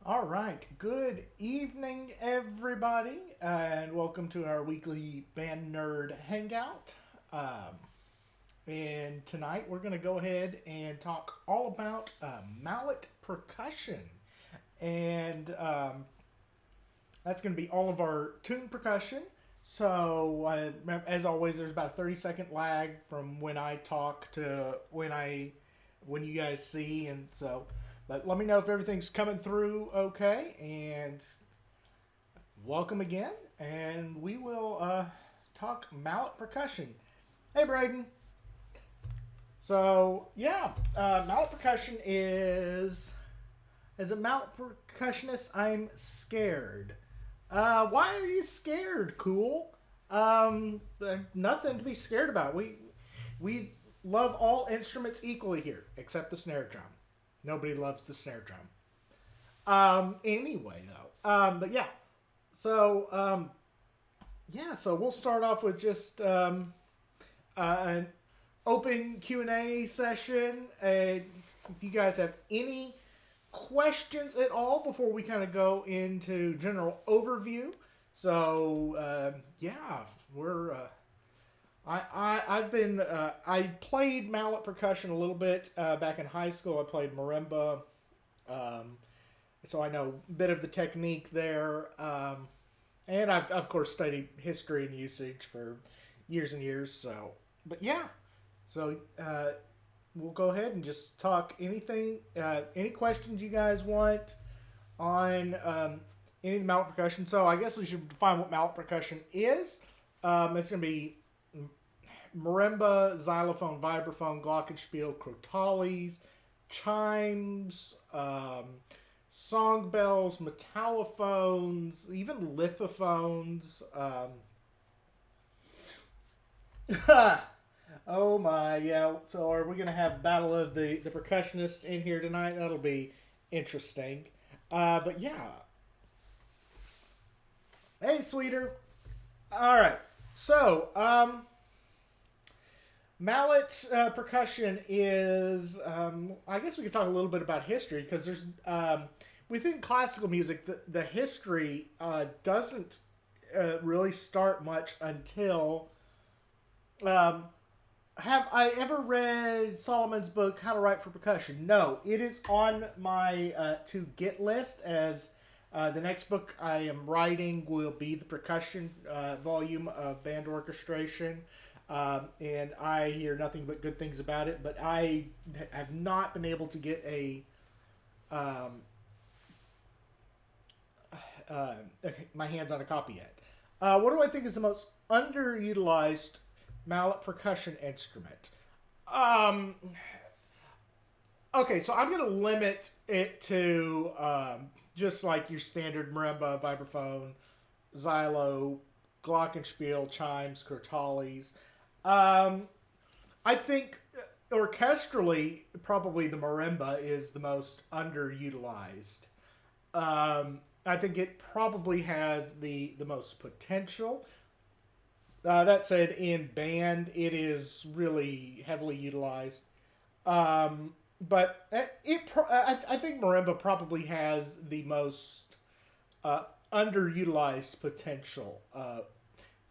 All right. Good evening, everybody, and welcome to our weekly Band Nerd Hangout. Um, and tonight we're going to go ahead and talk all about mallet percussion. And that's going to be all of our tune percussion. So, as always, there's about a 30-second lag from when I talk to when you guys see, and so. But let me know if everything's coming through okay, and welcome again. And we will talk mallet percussion. Hey, Braden. So yeah, mallet percussion is as a mallet percussionist, I'm scared. Why are you scared? Cool. Nothing to be scared about. We love all instruments equally here, except the snare drum. Nobody loves the snare drum. Anyway, though, but yeah. So we'll start off with just an open Q&A session. If you guys have any questions at all before we kind of go into general overview. So yeah, we're I played mallet percussion a little bit back in high school. I played marimba, um, so I know a bit of the technique there. And I've of course studied history and usage for years and years. So, but yeah, so we'll go ahead and just talk anything, any questions you guys want on any of the mallet percussion. So I guess we should define what mallet percussion is. It's going to be marimba, xylophone, vibraphone, glockenspiel, crotales, chimes, song bells, metallophones, even lithophones. Oh my, yeah. So are we gonna have battle of the percussionists in here tonight? That'll be interesting. But yeah. Hey, sweeter. All right. So mallet percussion is, I guess we could talk a little bit about history because there's, within classical music, the history doesn't really start much until. Um, have I ever read Solomon's book, How to Write for Percussion? No, it is on my to get list as the next book I am writing will be the percussion volume of band orchestration. And I hear nothing but good things about it, but I have not been able to get um, uh, my hands on a copy yet. What do I think is the most underutilized mallet percussion instrument? Um, okay, so I'm going to limit it to just like your standard marimba, vibraphone, xylo, glockenspiel, chimes, crotales. Um, I think orchestrally, probably the marimba is the most underutilized. I think it probably has the most potential. That said, in band, it is really heavily utilized. But I think marimba probably has the most uh, underutilized potential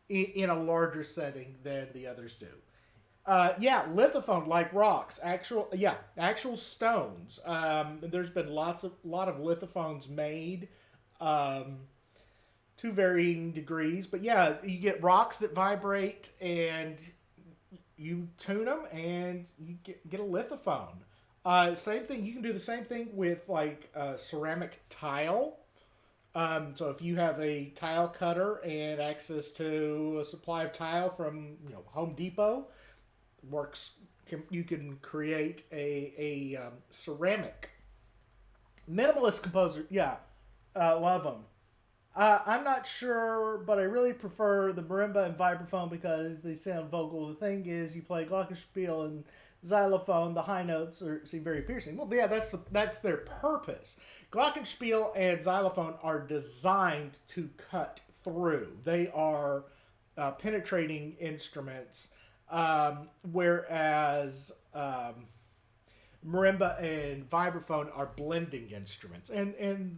in a larger setting than the others do. Yeah, lithophone like rocks, actual stones. There's been lot of lithophones made, um, to varying degrees, but yeah, you get rocks that vibrate, and you tune them, and you get a lithophone. Same thing. You can do the same thing with like ceramic tile. So if you have a tile cutter and access to a supply of tile from Home Depot, works. You can create a ceramic minimalist composer. Yeah, love them. I'm not sure, but I really prefer the marimba and vibraphone because they sound vocal. The thing is, you play glockenspiel and xylophone, the high notes seem very piercing. Well, yeah, that's their purpose. Glockenspiel and xylophone are designed to cut through. They are penetrating instruments, whereas marimba and vibraphone are blending instruments, and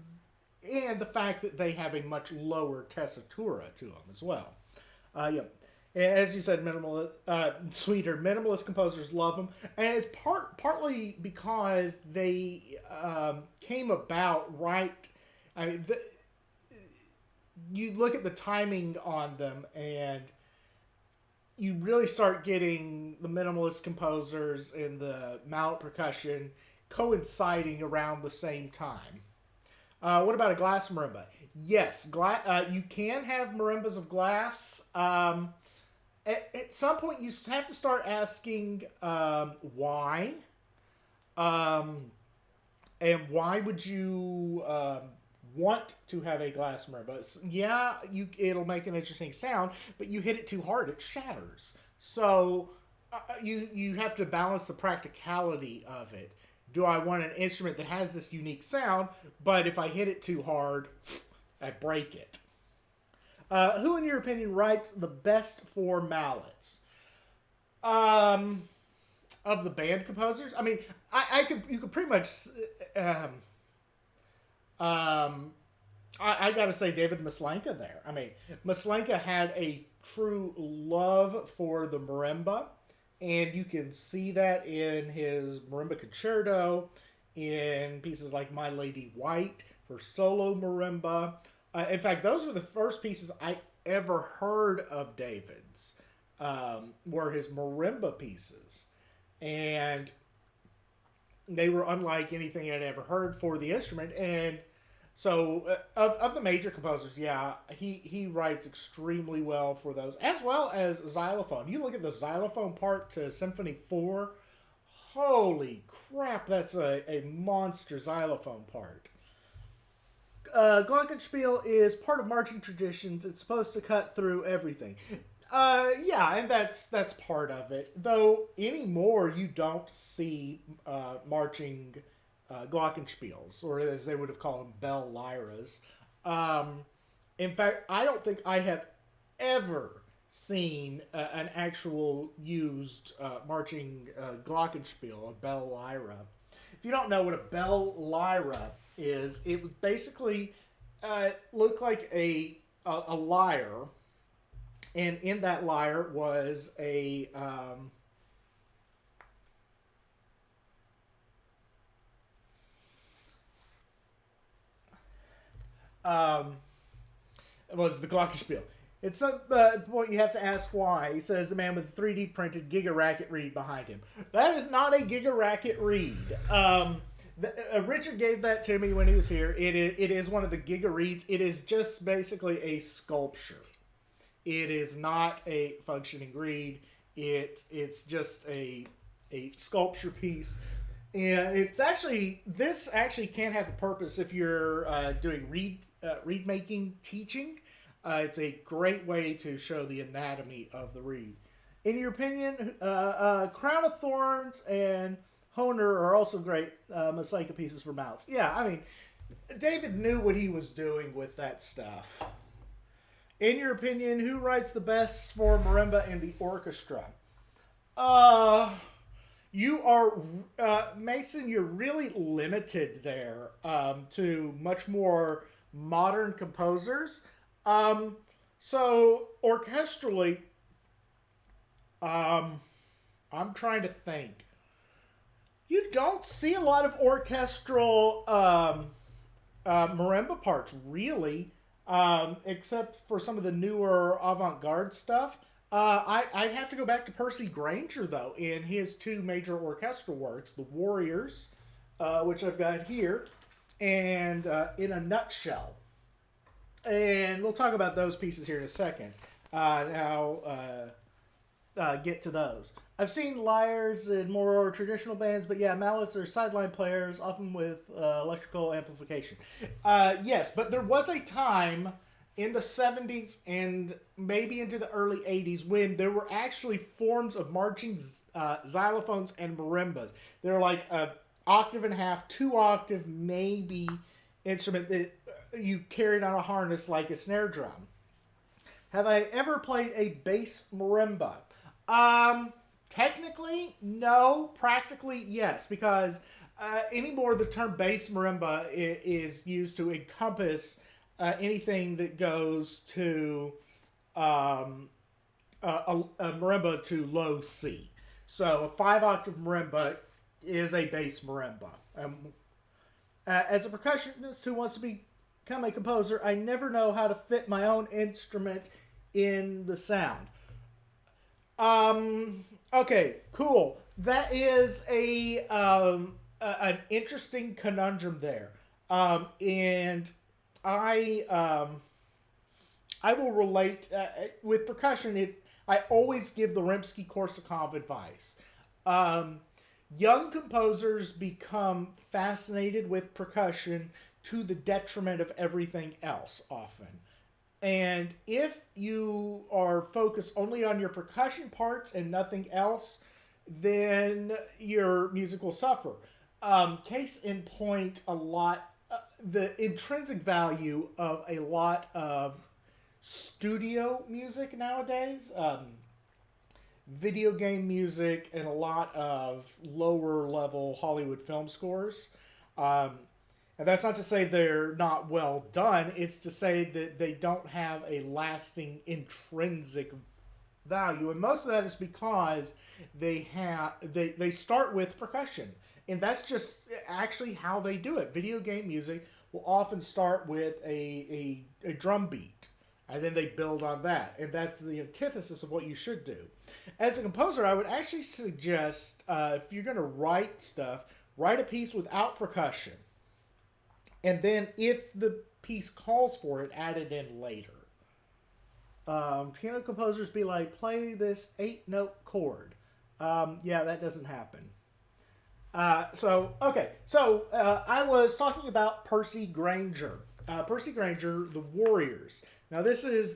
and the fact that they have a much lower tessitura to them as well. Yeah. And as you said, sweeter minimalist composers love them, and it's partly because they came about right. I mean, you look at the timing on them, and you really start getting the minimalist composers and the mallet percussion coinciding around the same time. What about a glass marimba? Yes, you can have marimbas of glass. At some point, you have to start asking why. And why would you want to have a glass marimba? Yeah, it'll make an interesting sound, but you hit it too hard, it shatters. So you have to balance the practicality of it. Do I want an instrument that has this unique sound, but if I hit it too hard, I break it? Who, in your opinion, writes the best for mallets? Of the band composers, I mean, you could pretty much. I got to say David Maslanka there. I mean, Maslanka had a true love for the marimba, and you can see that in his marimba concerto, in pieces like My Lady White for solo marimba. In fact, those were the first pieces I ever heard of David's, were his marimba pieces. And they were unlike anything I'd ever heard for the instrument. And so, of the major composers, yeah, he writes extremely well for those, as well as xylophone. You look at the xylophone part to Symphony 4, holy crap, that's a monster xylophone part. Glockenspiel is part of marching traditions. It's supposed to cut through everything. Yeah, and that's part of it. Though anymore, you don't see marching Glockenspiels, or as they would have called them, bell lyras. In fact, I don't think I have ever seen an actual used marching Glockenspiel, a bell lyra. If you don't know what a bell lyra is, it would basically look like a lyre. And in that lyre was a was the Glockenspiel. At some point, you have to ask why. He says the man with the 3D printed Giga Racket reed behind him. That is not a Giga Racket reed. Richard gave that to me when he was here. It is one of the Giga reeds. It is just basically a sculpture. It is not a functioning reed. It's just a sculpture piece, and this actually can have a purpose if you're doing reed making teaching. It's a great way to show the anatomy of the reed. In your opinion, Crown of Thorns and Honer are also great Maslanka pieces for mallets. Yeah, I mean, David knew what he was doing with that stuff. In your opinion, who writes the best for marimba in the orchestra? You are, Mason, you're really limited there to much more modern composers. So, orchestrally, I'm trying to think. You don't see a lot of orchestral marimba parts, really. Except for some of the newer avant-garde stuff. I'd have to go back to Percy Grainger, though, in his two major orchestral works, The Warriors, which I've got here, and In a Nutshell. And we'll talk about those pieces here in a second. Get to those. I've seen lyres in more traditional bands, but yeah, mallets are sideline players, often with electrical amplification. Yes, but there was a time in the 70s and maybe into the early 80s when there were actually forms of marching xylophones and marimbas. They're like an octave and a half, 2-octave maybe instrument that you carried on a harness like a snare drum. Have I ever played a bass marimba? Technically, no. Practically, yes. Because anymore the term bass marimba is used to encompass anything that goes to um, a marimba to low C. So a 5 octave marimba is a bass marimba. As a percussionist who wants to become a composer, I never know how to fit my own instrument in the sound. Okay, cool. That is an interesting conundrum there, and I I will relate with percussion. I always give the Rimsky-Korsakov advice. Um, Young composers become fascinated with percussion to the detriment of everything else often. And if you are focused only on your percussion parts and nothing else, then your music will suffer. Case in point, the intrinsic value of a lot of studio music nowadays, video game music, and a lot of lower level Hollywood film scores. Um, and that's not to say they're not well done, it's to say that they don't have a lasting intrinsic value. And most of that is because they start with percussion. And that's just actually how they do it. Video game music will often start with a drum beat, and then they build on that. And that's the antithesis of what you should do. As a composer, I would actually suggest if you're going to write stuff, write a piece without percussion. And then if the piece calls for it, add it in later. Piano composers be like, play this 8-note chord. Yeah, that doesn't happen. I was talking about Percy Grainger. Percy Grainger, The Warriors. Now this is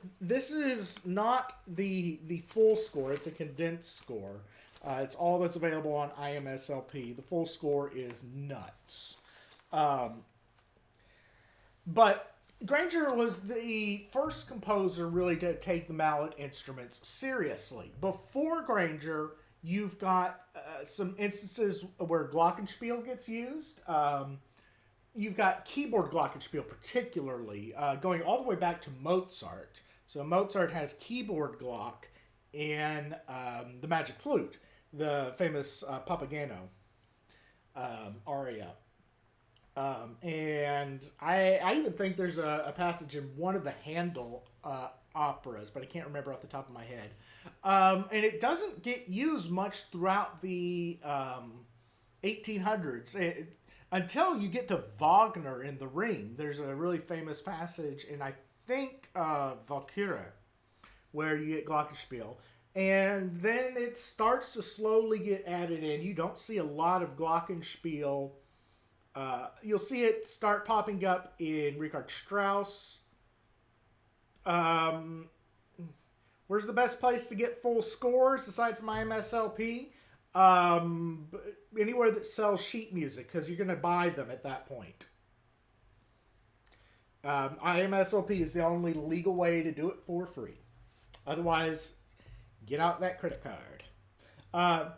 not the full score. It's a condensed score. It's all that's available on IMSLP. The full score is nuts. But Grainger was the first composer really to take the mallet instruments seriously. Before Grainger, you've got some instances where Glockenspiel gets used. You've got keyboard Glockenspiel, particularly, going all the way back to Mozart. So Mozart has keyboard Glock in the Magic Flute, the famous Papageno aria. And I even think there's a passage in one of the Handel operas, but I can't remember off the top of my head. And it doesn't get used much throughout the 1800s. Until you get to Wagner in The Ring, there's a really famous passage in, I think, Valkyrie, where you get Glockenspiel. And then it starts to slowly get added in. You don't see a lot of Glockenspiel. You'll see it start popping up in Richard Strauss. Where's the best place to get full scores aside from IMSLP? Anywhere that sells sheet music, because you're going to buy them at that point. IMSLP is the only legal way to do it for free. Otherwise, get out that credit card. And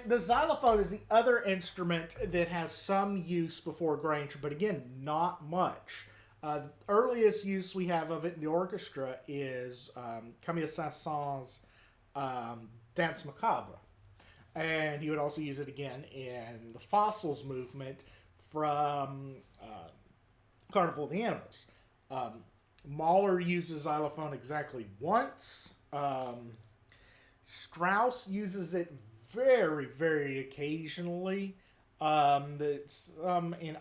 the xylophone is the other instrument that has some use before Grainger, but again, not much. The earliest use we have of it in the orchestra is Camille Saint-Saëns' Danse Macabre. And you would also use it again in the Fossils movement from Carnival of the Animals. Mahler uses xylophone exactly once. Strauss uses it very, very occasionally. That's in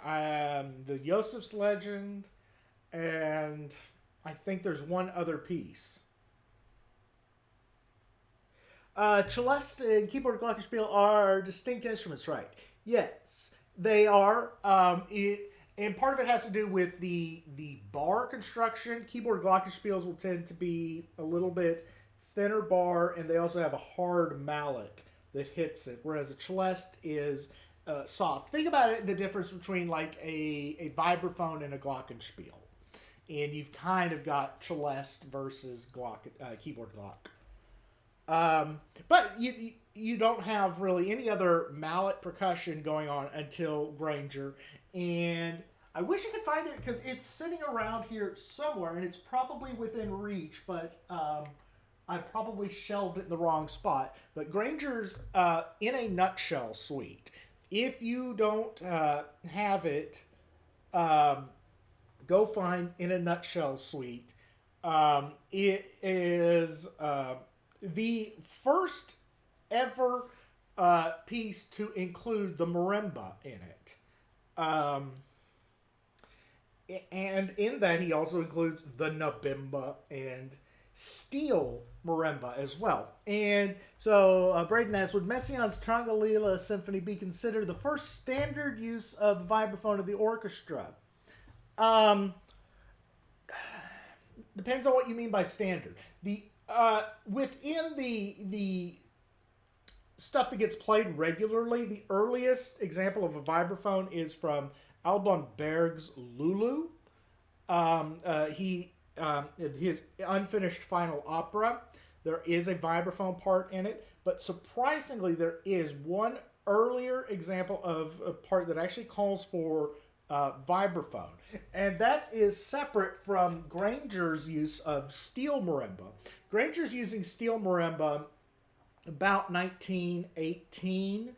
the Joseph's Legend, and I think there's one other piece. Celeste and keyboard glockenspiel are distinct instruments, right? Yes, they are. And part of it has to do with the bar construction. Keyboard glockenspiels will tend to be a little bit thinner bar, and they also have a hard mallet that hits it, whereas a celeste is soft. Think about it, the difference between like a vibraphone and a glockenspiel. And you've kind of got celeste versus keyboard glock. But you don't have really any other mallet percussion going on until Granger. And I wish I could find it because it's sitting around here somewhere and it's probably within reach, but I probably shelved it in the wrong spot. But Granger's In a Nutshell suite. If you don't have it, go find In a Nutshell suite. It is the first ever piece to include the marimba in it. Um, and in that, he also includes the nabimba and steel marimba as well. And so Braden asks, would Messiaen's Trangalila Symphony be considered the first standard use of the vibraphone of the orchestra? Depends on what you mean by standard. The within the stuff that gets played regularly, the earliest example of a vibraphone is from Alban Berg's Lulu. His unfinished final opera. There is a vibraphone part in it, but surprisingly, there is one earlier example of a part that actually calls for vibraphone, and that is separate from Granger's use of steel marimba. Granger's using steel marimba about 1918,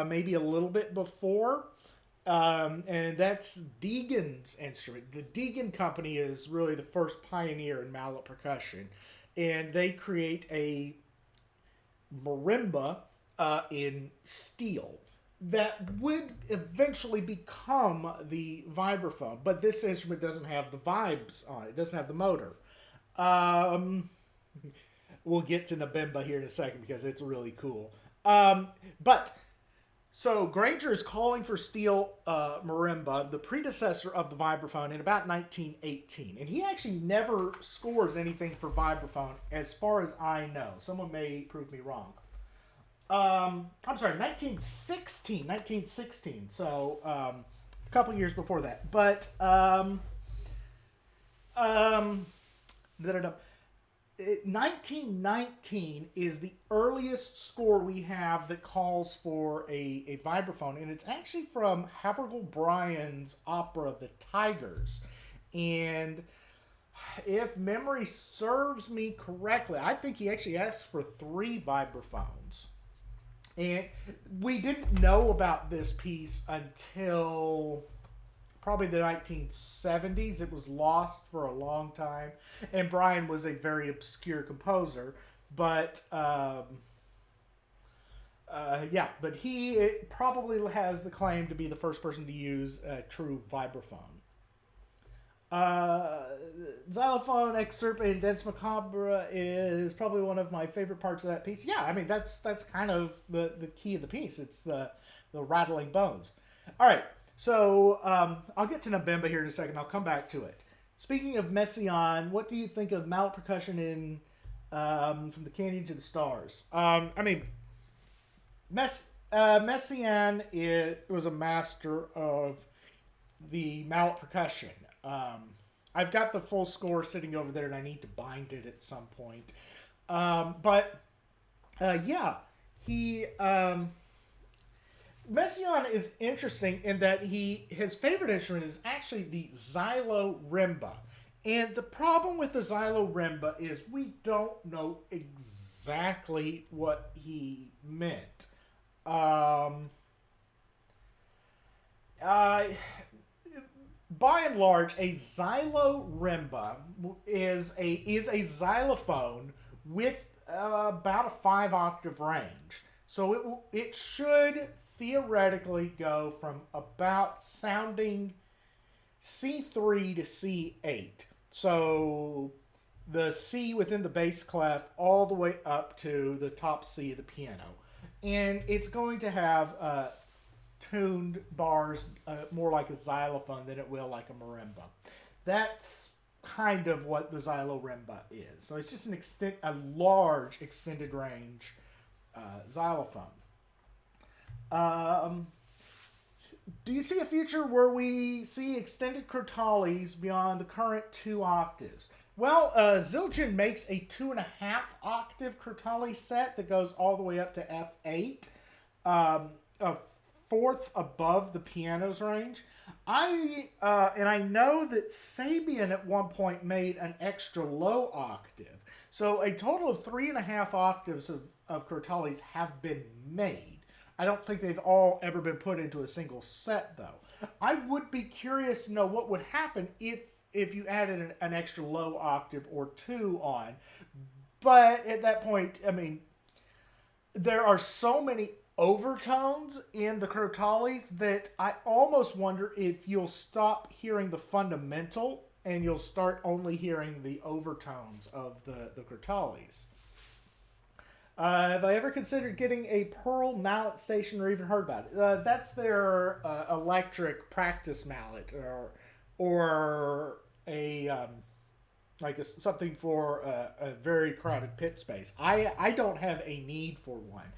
maybe a little bit before. And that's Deegan's instrument. The Deegan Company is really the first pioneer in mallet percussion. And they create a marimba in steel that would eventually become the vibraphone. But this instrument doesn't have the vibes on it. It doesn't have the motor. We'll get to Nabimba here in a second because it's really cool. So Granger is calling for steel marimba, the predecessor of the vibraphone, in about 1918. And he actually never scores anything for vibraphone as far as I know. Someone may prove me wrong. I'm sorry, 1916. So a couple years before that. But 1919 is the earliest score we have that calls for a vibraphone, and it's actually from Havergal Brian's opera The Tigers. And if memory serves me correctly, I think he actually asked for 3 vibraphones. And we didn't know about this piece until probably the 1970s. It was lost for a long time. And Brian was a very obscure composer. But, but he probably has the claim to be the first person to use a true vibraphone. Xylophone excerpt in Dance Macabre is probably one of my favorite parts of that piece. Yeah, I mean, that's kind of the key of the piece. It's the rattling bones. All right. So, I'll get to Nabimba here in a second. I'll come back to it. Speaking of Messiaen, what do you think of mallet percussion in From the Canyon to the Stars? Messiaen was a master of the mallet percussion. I've got the full score sitting over there, and I need to bind it at some point. Messiaen is interesting in that his favorite instrument is actually the xylorimba. And the problem with the xylorimba is we don't know exactly what he meant. By and large, a xylorimba is a xylophone with about a 5-octave range. So it should theoretically go from about sounding C3 to C8. So the C within the bass clef all the way up to the top C of the piano. And it's going to have tuned bars more like a xylophone than it will like a marimba. That's kind of what the xylorimba is. So it's just a large extended range xylophone. Do you see a future where we see extended crotales beyond the current 2 octaves? Well, Zildjian makes a 2.5 octave Crotale set that goes all the way up to F8, a fourth above the piano's range. I know that Sabian at one point made an extra low octave, so a total of 3.5 octaves of Crotales have been made. I don't think they've all ever been put into a single set, though. I would be curious to know what would happen if you added an extra low octave or two on. But at that point, I mean, there are so many overtones in the Crotales that I almost wonder if you'll stop hearing the fundamental and you'll start only hearing the overtones of the Crotales. Have I ever considered getting a Pearl mallet station or even heard about it? That's their electric practice mallet, or a like something for a very crowded pit space. I don't have a need for one.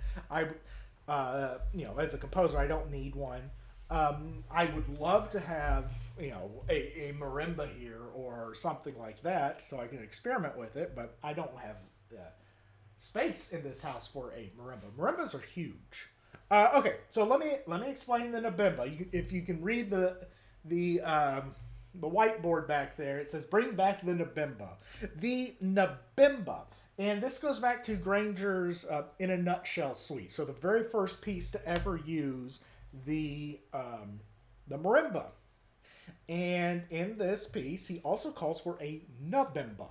As a composer, I don't need one. I would love to have a marimba here or something like that so I can experiment with it, but I don't have space in this house for a marimba. Marimbas are huge. Okay, so let me explain the nabimba. If you can read the whiteboard back there, it says bring back the nabimba. The nabimba, and this goes back to Granger's In a Nutshell suite. So the very first piece to ever use the marimba. And in this piece, he also calls for a nabimba.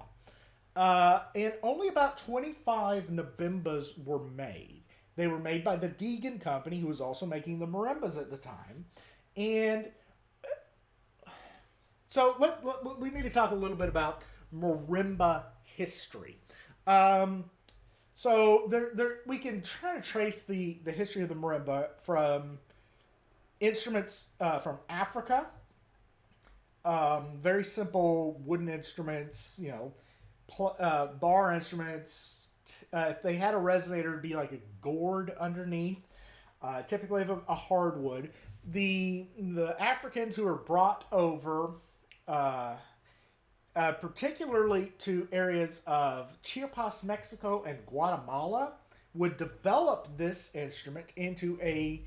And only about 25 nabimbas were made. They were made by the Deegan Company, who was also making the marimbas at the time. And so we need to talk a little bit about marimba history. So we can try to trace the history of the marimba from instruments from Africa. Very simple wooden instruments, bar instruments. If they had a resonator, it'd be like a gourd underneath, typically of a hardwood. The Africans who were brought over, particularly to areas of Chiapas, Mexico, and Guatemala, would develop this instrument into a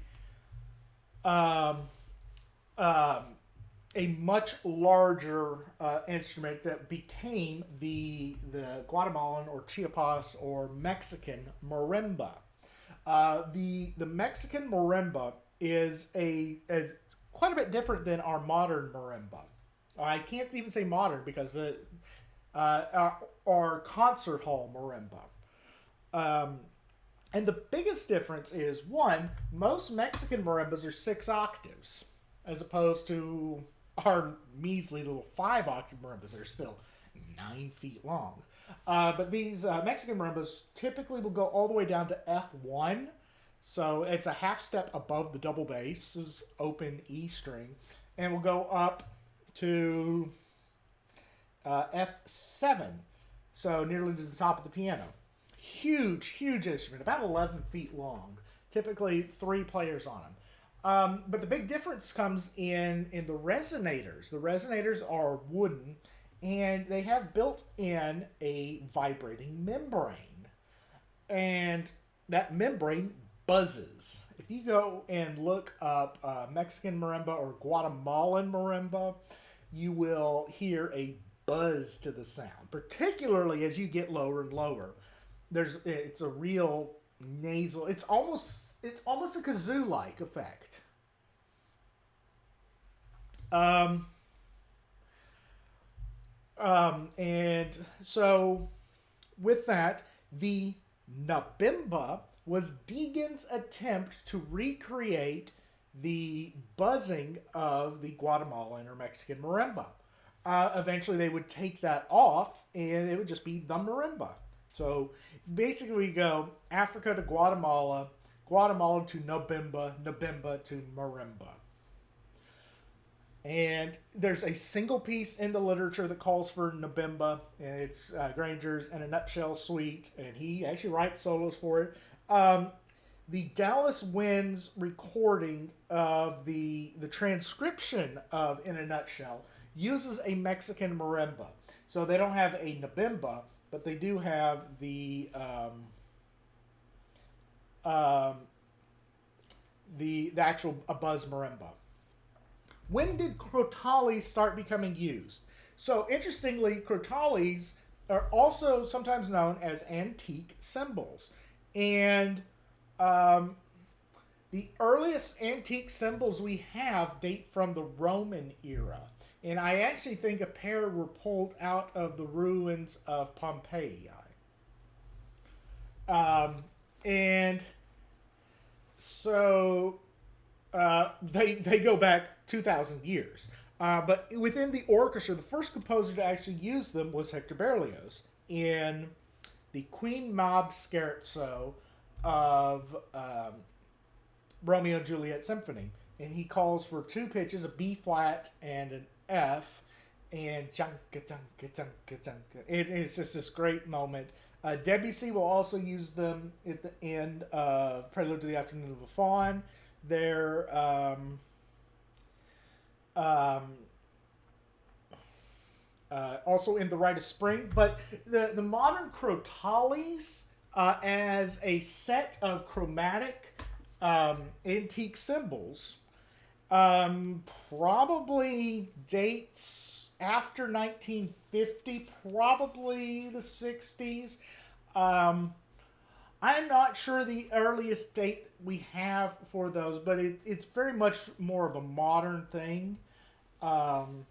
much larger instrument that became the Guatemalan or Chiapas or Mexican marimba. The Mexican marimba is quite a bit different than our modern marimba. I can't even say modern because our concert hall marimba. And the biggest difference is, one, most Mexican marimbas are 6 octaves, as opposed to our measly little 5 octave marimbas. They're still 9 feet long. But these Mexican marimbas typically will go all the way down to F1. So it's a half step above the double bass's open E string. And will go up to F7. So nearly to the top of the piano. Huge, huge instrument. About 11 feet long. Typically 3 players on them. But the big difference comes in the resonators. The resonators are wooden, and they have built in a vibrating membrane. And that membrane buzzes. If you go and look up Mexican marimba or Guatemalan marimba, you will hear a buzz to the sound, particularly as you get lower and lower. It's a real nasal. It's almost a kazoo-like effect. And so with that, the nabimba was Deegan's attempt to recreate the buzzing of the Guatemalan or Mexican marimba. Eventually they would take that off and it would just be the marimba. So basically we go Africa to Guatemala, Guatemala to nabimba, nabimba to marimba. And there's a single piece in the literature that calls for nabimba, and it's Granger's In a Nutshell suite, and he actually writes solos for it. The Dallas Winds recording of the transcription of In a Nutshell uses a Mexican marimba. So they don't have a nabimba, but they do have um, the actual a buzz marimba. When did crotales start becoming used? So interestingly, crotales are also sometimes known as antique cymbals, and um, the earliest antique cymbals we have date from the Roman era. And I actually think a pair were pulled out of the ruins of Pompeii. And so they go back 2,000 years. But within the orchestra, the first composer to actually use them was Hector Berlioz in the Queen Mab scherzo of Romeo and Juliet Symphony. And he calls for two pitches, a B flat and an F, and chunka chunka chunka chunka. It is just this great moment. Debussy will also use them at the end of Prelude to the Afternoon of a Faun. They're also in The Rite of Spring. But the modern crotales, as a set of chromatic antique cymbals, probably dates after 1950, probably the 60s. I'm not sure the earliest date we have for those, but it's very much more of a modern thing. Um,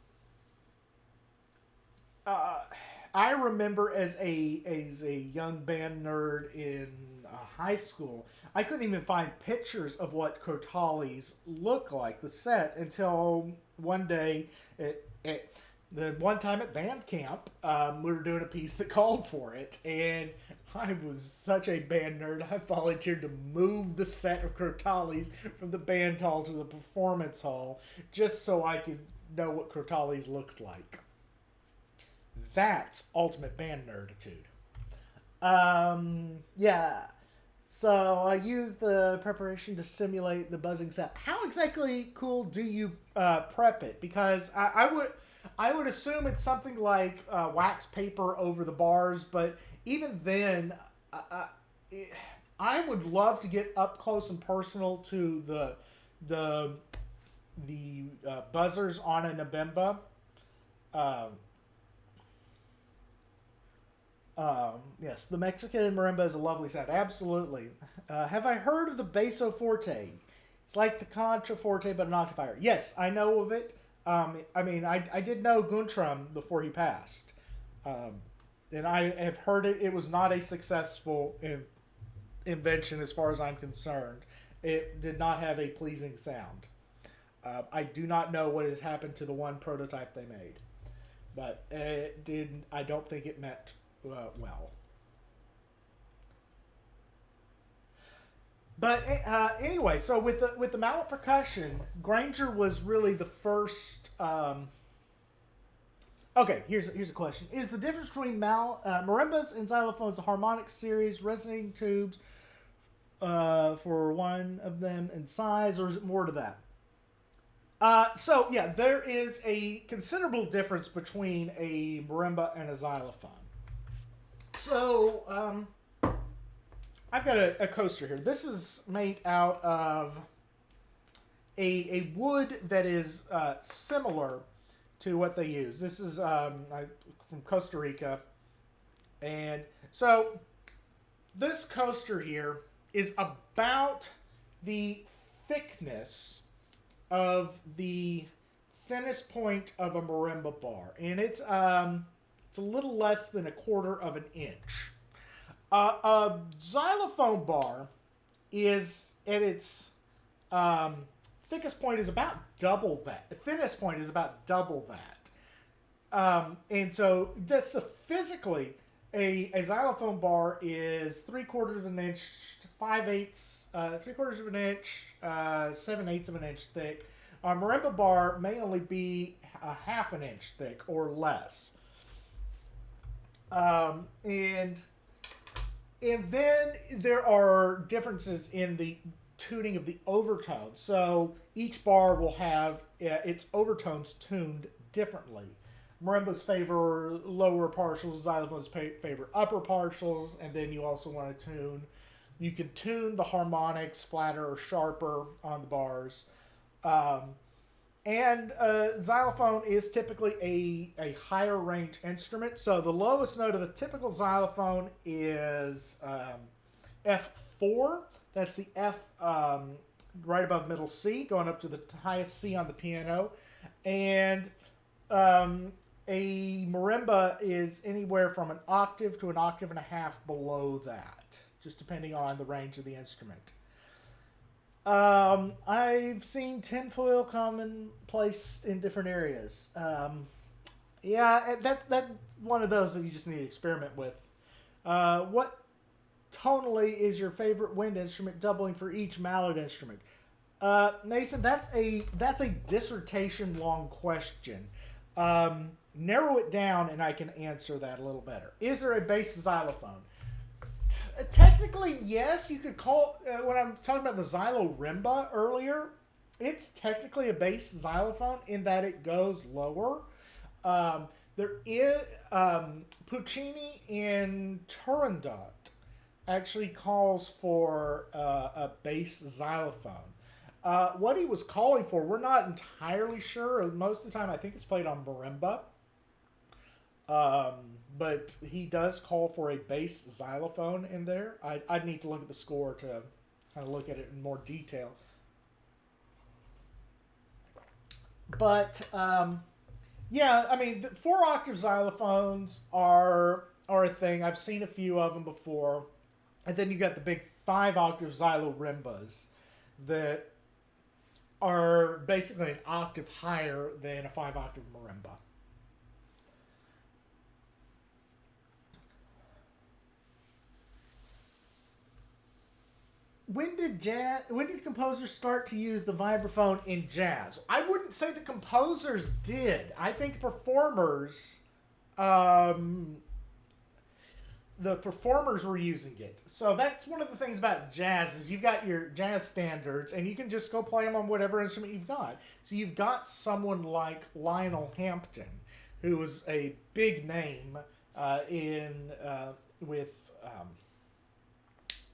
I remember as a young band nerd in high school, I couldn't even find pictures of what crotales look like, the set, until one day, the one time at band camp, we were doing a piece that called for it, and I was such a band nerd, I volunteered to move the set of crotales from the band hall to the performance hall, just so I could know what crotales looked like. That's ultimate band nerditude. Yeah. So I use the preparation to simulate the buzzing sound. How exactly cool do you prep it? Because I would assume it's something like wax paper over the bars, but even then, I would love to get up close and personal to the buzzers on a nabimba. Um, yes, the Mexican marimba is a lovely sound. Absolutely. Have I heard of the basso forte? It's like the contraforte, but an octave higher. Yes, I know of it. I did know Guntram before he passed. And I have heard it. It was not a successful invention as far as I'm concerned. It did not have a pleasing sound. I do not know what has happened to the one prototype they made. But it did. I don't think it met well. But anyway, so with the mallet percussion, Granger was really the first. Okay, here's a question: is the difference between marimbas and xylophones a harmonic series, resonating tubes for one of them in size, or is it more to that? So yeah, there is a considerable difference between a marimba and a xylophone. So I've got a coaster here. This is made out of a wood that is similar to what they use. This is from Costa Rica. And so this coaster here is about the thickness of the thinnest point of a marimba bar. And it's a little less than a quarter of an inch. A xylophone bar is at its thickest point is about double that. The thinnest point is about double that. And so that's physically a xylophone bar is 3/4 of an inch, 5/8, 3/4 of an inch, 7/8 of an inch thick. A marimba bar may only be a half an inch thick or less. And then there are differences in the tuning of the overtones. So each bar will have its overtones tuned differently. Marimbas favor lower partials, xylophones favor upper partials, and then you also want to tune. You can tune the harmonics flatter or sharper on the bars. Um, and xylophone is typically a higher range instrument. So the lowest note of a typical xylophone is F4. That's the F right above middle C, going up to the highest C on the piano. And a marimba is anywhere from an octave to an octave and a half below that, just depending on the range of the instrument. I've seen tinfoil commonplace in different areas. Yeah, that one of those that you just need to experiment with. What tonally is your favorite wind instrument, doubling for each mallet instrument? Mason, that's a dissertation long question. Narrow it down, and I can answer that a little better. Is there a bass xylophone? Technically, yes. You could call when I'm talking about the Xylorimba earlier. It's technically a bass xylophone in that it goes lower. There is Puccini in Turandot actually calls for a bass xylophone. What he was calling for, we're not entirely sure. Most of the time, I think it's played on marimba. But he does call for a bass xylophone in there. I'd need to look at the score to kind of look at it in more detail. But yeah, I mean, the 4-octave xylophones are a thing. I've seen a few of them before. And then you got the big 5-octave xylorimbas that are basically an octave higher than a 5-octave marimba. When did composers start to use the vibraphone in jazz? I wouldn't say the composers did. I think um, the performers were using it. So that's one of the things about jazz is you've got your jazz standards and you can just go play them on whatever instrument you've got. So you've got someone like Lionel Hampton, who was a big name in with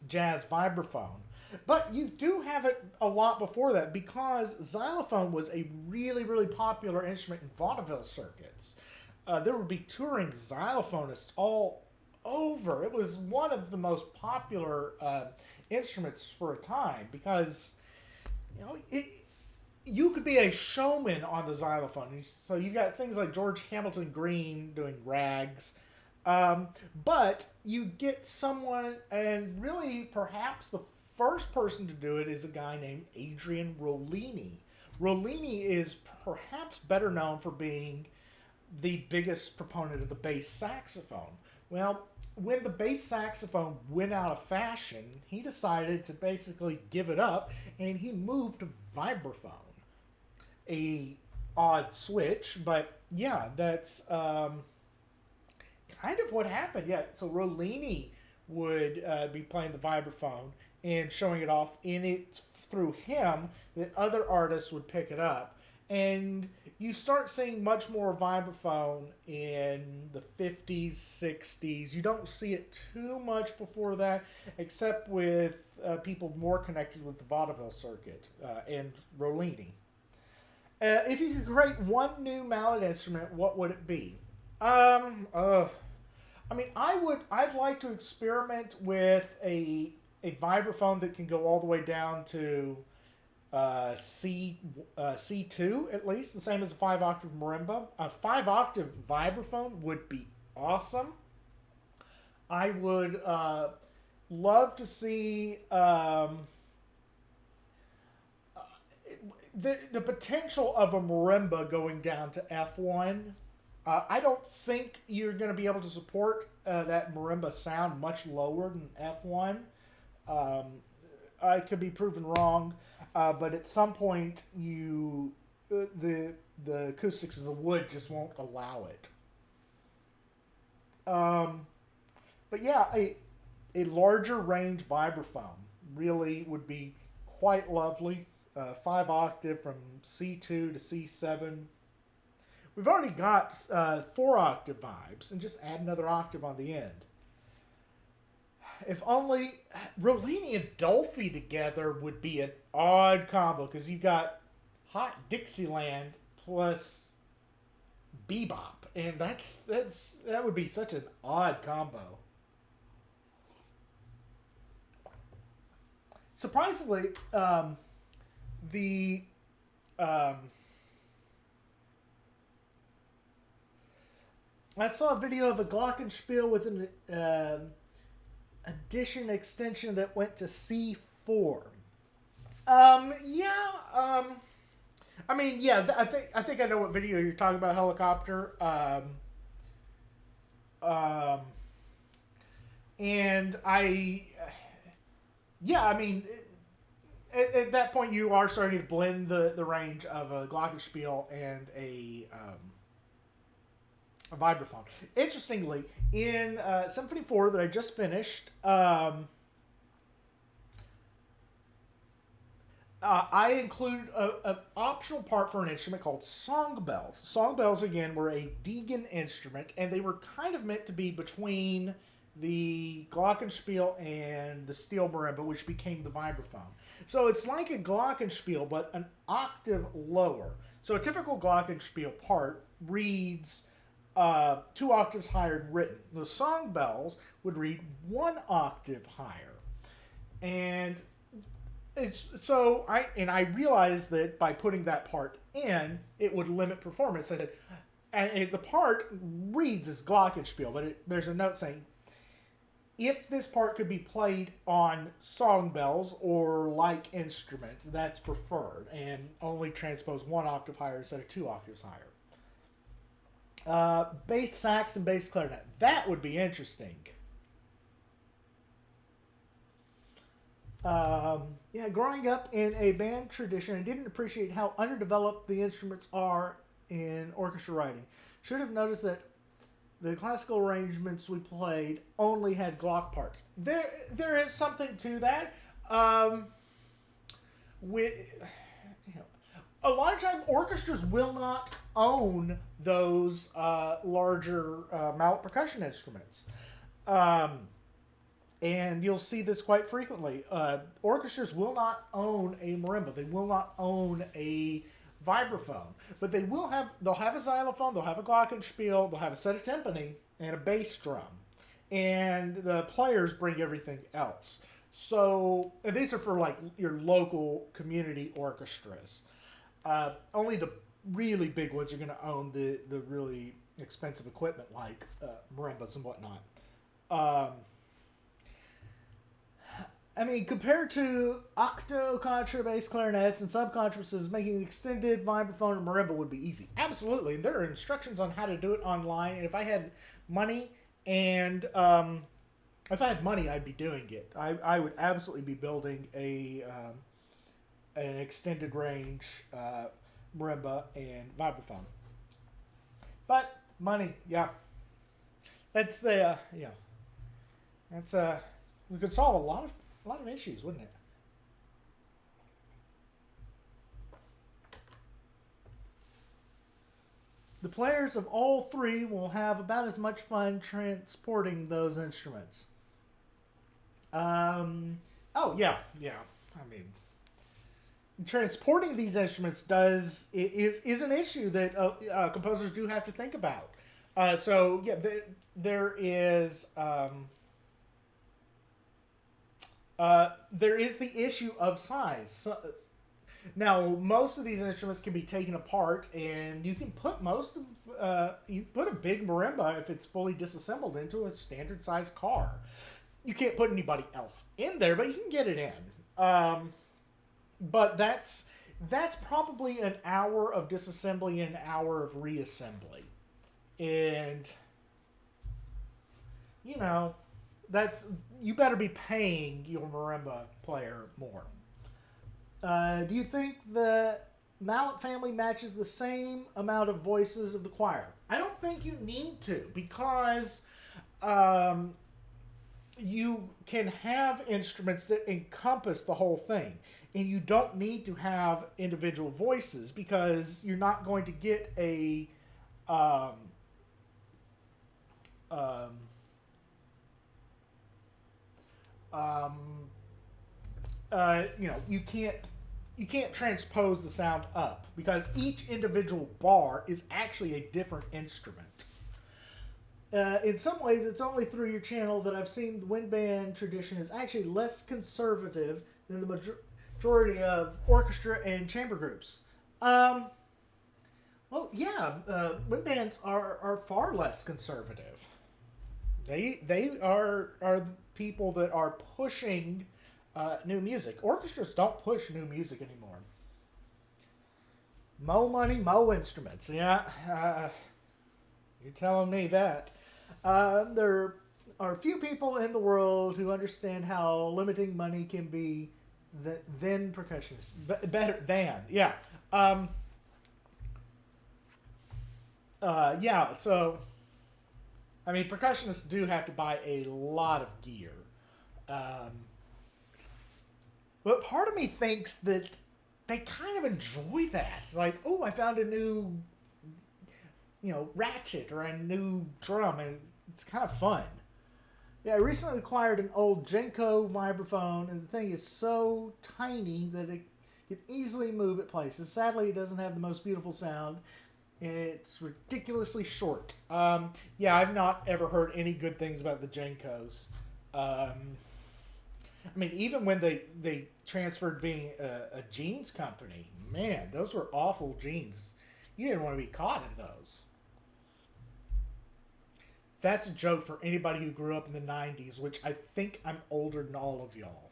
jazz vibraphone. But you do have it a lot before that because xylophone was a really, really popular instrument in vaudeville circuits. There would be touring xylophonists all over. It was one of the most popular instruments for a time because, you could be a showman on the xylophone. So you got things like George Hamilton Green doing rags. But you get someone, and really perhaps the first person to do it is a guy named Adrian Rollini. Rollini is perhaps better known for being the biggest proponent of the bass saxophone. Well, when the bass saxophone went out of fashion, he decided to basically give it up, and he moved to vibraphone. A odd switch, but yeah, that's kind of what happened. Yeah, so Rollini would be playing the vibraphone and showing it off in it through him that other artists would pick it up. And you start seeing much more vibraphone in the 50s, 60s. You don't see it too much before that, except with people more connected with the vaudeville circuit and Rollini. If you could create one new mallet instrument, what would it be? I mean, I'd like to experiment with a vibraphone that can go all the way down to C2 at least, the same as a 5-octave marimba. A 5-octave vibraphone would be awesome. I would love to see the potential of a marimba going down to F1. I don't think you're going to be able to support that marimba sound much lower than F1. I could be proven wrong, but at some point the acoustics of the wood just won't allow it. But yeah, a larger range vibraphone really would be quite lovely. 5-octave from C2 to C7 We've already got 4-octave vibes, and just add another octave on the end. If only Rollini and Dolphy together would be an odd combo, because you've got Hot Dixieland plus bebop, and that would be such an odd combo. Surprisingly, the I saw a video of a Glockenspiel with an addition extension that went to C4. Yeah. I mean, yeah. I think I know what video you're talking about. Helicopter. And yeah. I mean, at that point, you are starting to blend the range of a Glockenspiel and a vibraphone. Interestingly, in Symphony 4 that I just finished, I included an optional part for an instrument called song bells. Song bells, again, were a Deegan instrument, and they were kind of meant to be between the Glockenspiel and the steel marimba, which became the vibraphone. So it's like a Glockenspiel, but an octave lower. So a typical Glockenspiel part reads 2 octaves higher than written. The song bells would read 1 octave higher. And I realized that by putting that part in, it would limit performance. I said, and the part reads as Glockenspiel, but there's a note saying, if this part could be played on song bells or like instrument, that's preferred, and only transpose 1 octave higher instead of 2 octaves higher. Bass sax and bass clarinet. That would be interesting. Yeah, growing up in a band tradition, I didn't appreciate how underdeveloped the instruments are in orchestra writing. Should have noticed that the classical arrangements we played only had Glock parts. There is something to that. A lot of times orchestras will not own those larger mallet percussion instruments. And you'll see this quite frequently. Orchestras will not own a marimba. They will not own a vibraphone. But they'll have a xylophone, they'll have a glockenspiel, they'll have a set of timpani, and a bass drum. And the players bring everything else. So, and these are for like your local community orchestras. Only the really big ones are going to own the really expensive equipment like marimbas and whatnot. I mean, compared to octo contrabass clarinets and subcontrabasses, making an extended vibraphone and marimba would be easy. Absolutely. There are instructions on how to do it online, and if I had money I'd be doing it. I would absolutely be building an extended range marimba and vibraphone. But money, yeah. That's the we could solve a lot of issues, wouldn't it? The players of all three will have about as much fun transporting those instruments. Oh yeah. I mean, transporting these instruments is an issue that composers do have to think about. So yeah, there is the issue of size. So, now, most of these instruments can be taken apart, and you can put you put a big marimba, if it's fully disassembled, into a standard size car. You can't put anybody else in there, but you can get it in. But that's probably an hour of disassembly and an hour of reassembly. And, you better be paying your marimba player more. Do you think the Mallet family matches the same amount of voices of the choir? I don't think you need to, because you can have instruments that encompass the whole thing, and you don't need to have individual voices, because you're not going to get a Um, um, um, you can't transpose the sound up because each individual bar is actually a different instrument. In some ways, it's only through your channel that I've seen the wind band tradition is actually less conservative than the majority of orchestra and chamber groups. Um, well, yeah, wind bands are far less conservative. They are the people that are pushing new music. Orchestras don't push new music anymore. Mo money, mo instruments. Yeah, you're telling me that. There are few people in the world who understand how limiting money can be than percussionists. Better than, yeah. Yeah, so, I mean, percussionists do have to buy a lot of gear. Um, but part of me thinks that they kind of enjoy that. Like, oh, I found a new, ratchet or a new drum, and it's kind of fun. Yeah, I recently acquired an old Genko vibraphone, and the thing is so tiny that it can easily move at places. Sadly, it doesn't have the most beautiful sound. It's ridiculously short. Yeah, I've not ever heard any good things about the Genkos. I mean, even when they transferred being a jeans company, man, those were awful jeans. You didn't want to be caught in those. That's a joke for anybody who grew up in the 90s, which I think I'm older than all of y'all.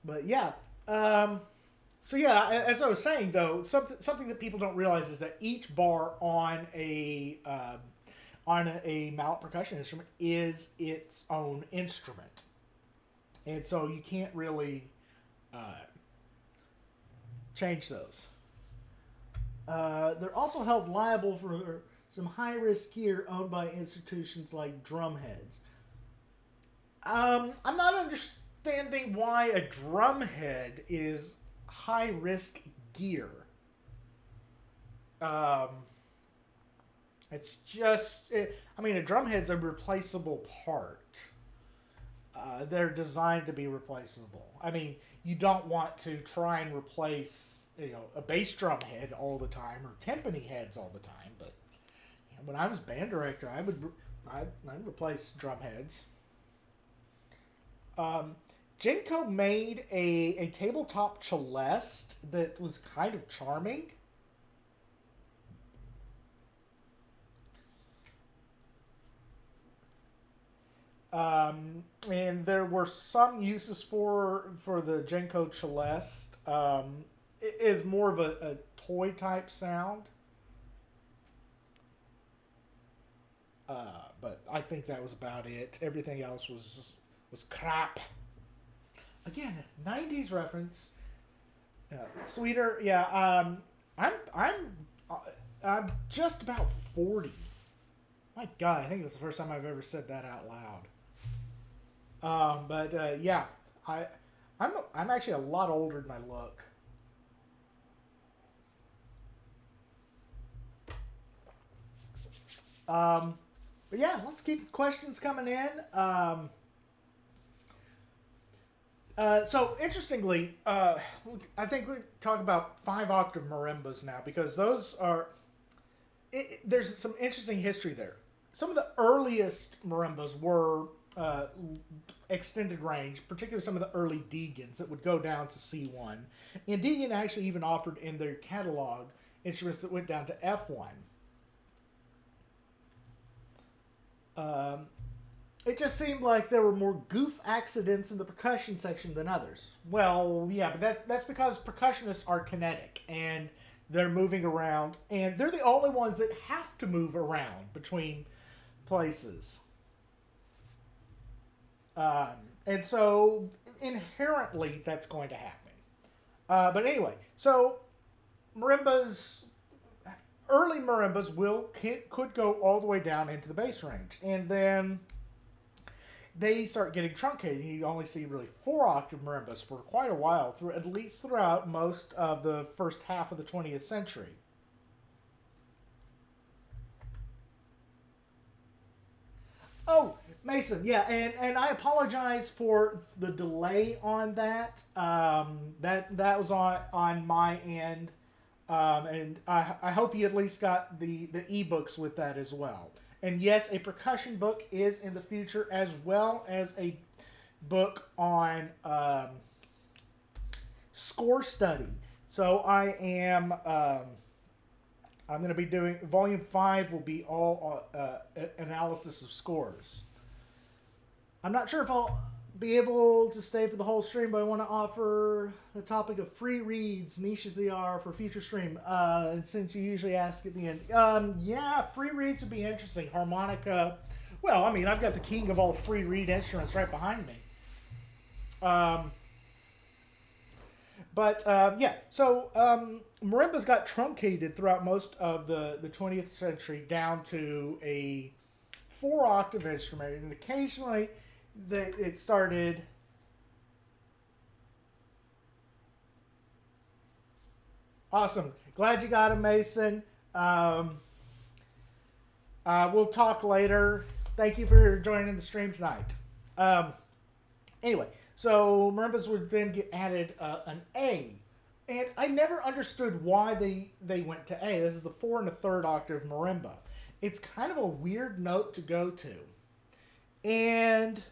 But yeah. So yeah, as I was saying though, something that people don't realize is that each bar on a mallet percussion instrument is its own instrument, and so you can't really change those. They're also held liable for some high risk gear owned by institutions like drumheads. I'm not understanding why a drumhead is high risk gear. Um, I mean, a drumhead's a replaceable part. They're designed to be replaceable. I mean, you don't want to try and replace, a bass drum head all the time or timpani heads all the time. But when I was band director, I'd replace drum heads. Genko made a tabletop celeste that was kind of charming. And there were some uses for the Genko celeste. It is more of a toy type sound. But I think that was about it. Everything else was crap. Again, 90s reference. Sweeter, yeah. I'm just about 40. My God, I think that's the first time I've ever said that out loud. But yeah, I'm actually a lot older than I look. But yeah, let's keep questions coming in. So interestingly, I think we talk about 5-octave marimbas now because those are. There's some interesting history there. Some of the earliest marimbas were extended range, particularly some of the early Deegans that would go down to C1. And Deegan actually even offered in their catalog instruments that went down to F1. It just seemed like there were more goof accidents in the percussion section than others. Well, yeah, but that's because percussionists are kinetic and they're moving around, and they're the only ones that have to move around between places. And so inherently that's going to happen. But anyway, so early marimbas could go all the way down into the bass range, and then they start getting truncated. You only see really 4-octave marimbas for quite a while, through at least throughout most of the first half of the 20th century. Oh, Mason, yeah, and I apologize for the delay on that. That was on my end, and I hope you at least got the ebooks with that as well. And yes, a percussion book is in the future, as well as a book on score study. So I'm going to be doing volume 5 will be all analysis of scores. I'm not sure if I'll be able to stay for the whole stream, but I want to offer the topic of free reads, niche as they are, for future stream. Since you usually ask at the end, yeah, free reads would be interesting. Harmonica. Well, I mean, I've got the king of all free reed instruments right behind me. Yeah, so marimbas got truncated throughout most of the 20th century down to a 4-octave instrument, and occasionally it started. Awesome. Glad you got him, Mason. We'll talk later. Thank you for joining the stream tonight. Anyway. So marimbas would then get added an A, and I never understood why they went to A. This is the 4 1/3 octave marimba. It's kind of a weird note to go to, and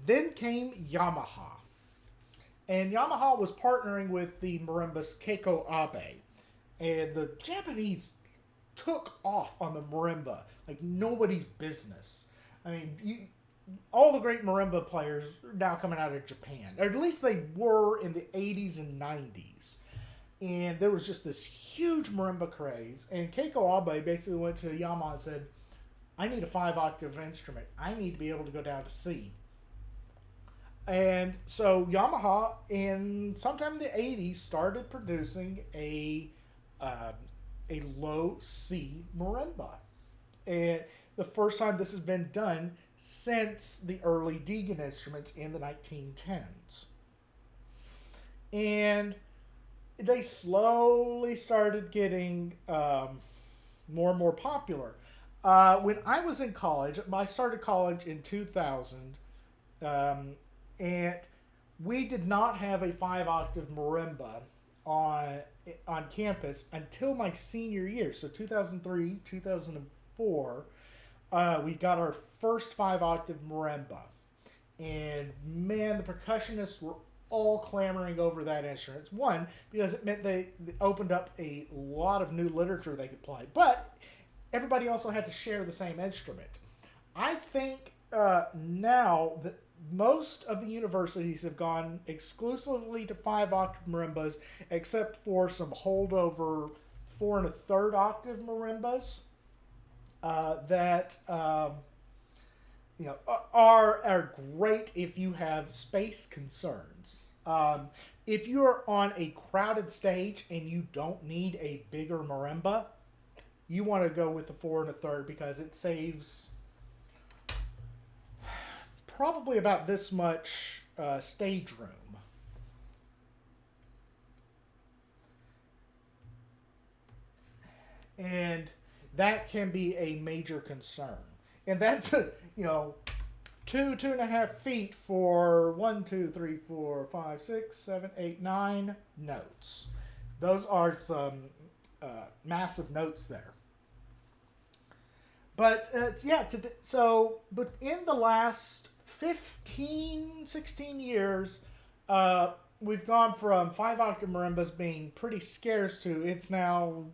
then came Yamaha, and Yamaha was partnering with the marimbas Keiko Abe, and the Japanese took off on the marimba like nobody's business. I mean, all the great marimba players are now coming out of Japan, or at least they were in the 80s and 90s. And there was just this huge marimba craze. And Keiko Abe basically went to Yamaha and said, I need a 5-octave instrument. I need to be able to go down to C. And so Yamaha, in sometime in the 80s, started producing a low C marimba. And the first time this has been done since the early Deegan instruments in the 1910s. And they slowly started getting more and more popular. When I was in college, I started college in 2000, and we did not have a 5-octave marimba on campus until my senior year. So 2003, 2004, we got our first 5-octave marimba. And man, the percussionists were all clamoring over that instrument. One, because it meant they opened up a lot of new literature they could play. But everybody also had to share the same instrument. I think now that most of the universities have gone exclusively to 5-octave marimbas, except for some holdover 4 1/3 octave marimbas that are great if you have space concerns. If you're on a crowded stage and you don't need a bigger marimba, you want to go with the 4 1/3 because it saves probably about this much stage room. And that can be a major concern. And that's, 2.5 feet for 1, 2, 3, 4, 5, 6, 7, 8, 9 notes. Those are some massive notes there. But but in the last 15, 16 years, we've gone from 5-octave marimbas being pretty scarce to it's now,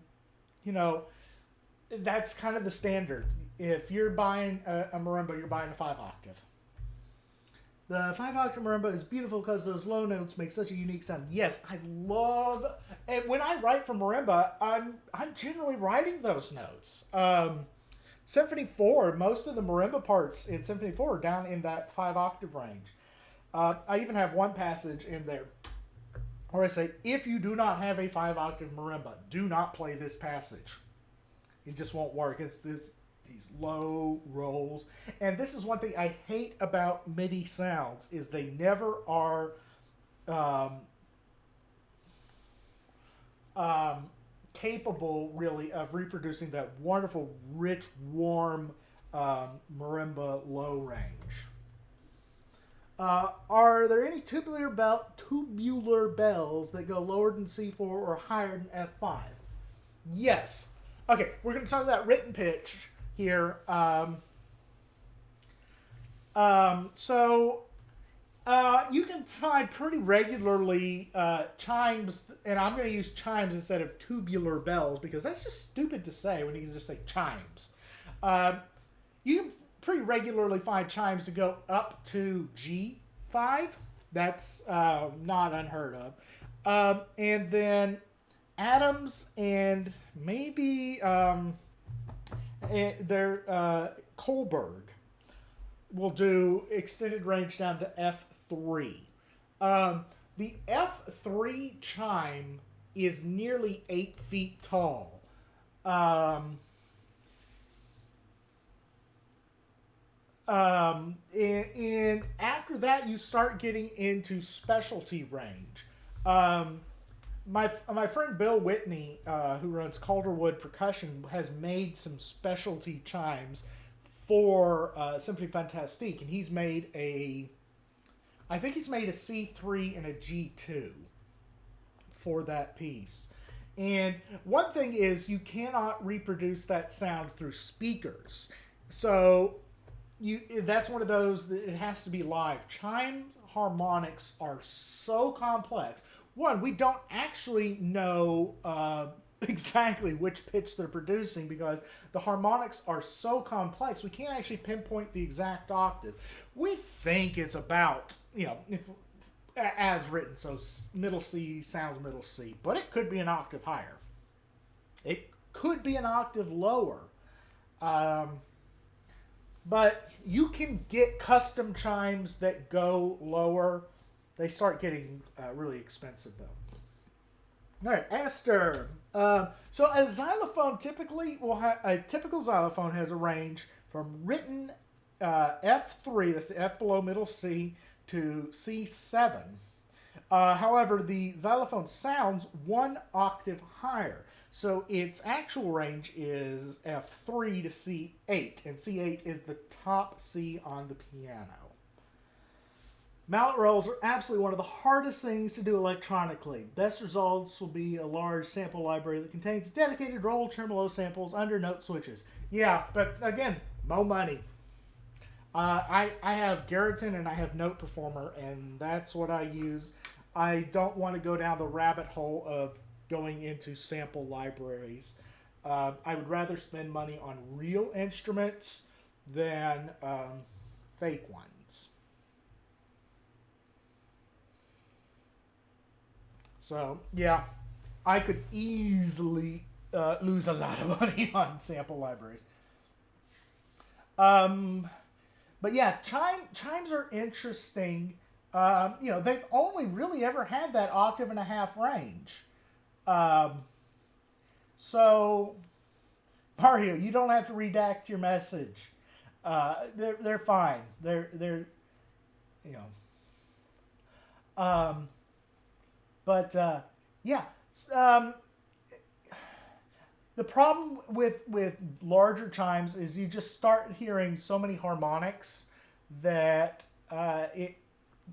that's kind of the standard. If you're buying a marimba, you're buying a 5-octave. The 5-octave marimba is beautiful because those low notes make such a unique sound. Yes, I love, and when I write for marimba, I'm generally writing those notes. Symphony 4, most of the marimba parts in Symphony 4 are down in that 5-octave range. I even have one passage in there where I say, if you do not have a 5-octave marimba, do not play this passage. It just won't work. It's this these low rolls. And this is one thing I hate about MIDI sounds is they never are um, capable really of reproducing that wonderful, rich, warm marimba low range. Are there any tubular bells that go lower than C4 or higher than F5? Yes. Okay, we're going to talk about written pitch here. You can find pretty regularly chimes, and I'm going to use chimes instead of tubular bells because that's just stupid to say when you can just say chimes. You can pretty regularly find chimes to go up to G5. That's not unheard of. And then Adams and maybe Kohlberg will do extended range down to F3. The F3 chime is nearly 8 feet tall. And after that, you start getting into specialty range. My friend Bill Whitney, who runs Calderwood Percussion, has made some specialty chimes for Symphony Fantastique, and I think he's made a C3 and a G2 for that piece. And one thing is you cannot reproduce that sound through speakers. So that's one of those that it has to be live. Chime harmonics are so complex. One, we don't actually know exactly which pitch they're producing because the harmonics are so complex. We can't actually pinpoint the exact octave. We think it's about, as written, so middle C sounds middle C, but it could be an octave higher. It could be an octave lower. But you can get custom chimes that go lower. They start getting really expensive, though. All right, Esther. So a xylophone typically a typical xylophone has a range from written F3, that's the F below middle C, to C7. However, the xylophone sounds one octave higher. So its actual range is F3 to C8, and C8 is the top C on the piano. Mallet rolls are absolutely one of the hardest things to do electronically. Best results will be a large sample library that contains dedicated roll tremolo samples under note switches. Yeah, but again, more money. I have Garriton and I have Note Performer, and that's what I use. I don't want to go down the rabbit hole of going into sample libraries. I would rather spend money on real instruments than fake ones. So, yeah, I could easily lose a lot of money on sample libraries. But yeah, chimes are interesting. They've only really ever had that octave and a half range. So, Mario, you don't have to redact your message. They're fine. They're yeah. The problem with larger chimes is you just start hearing so many harmonics that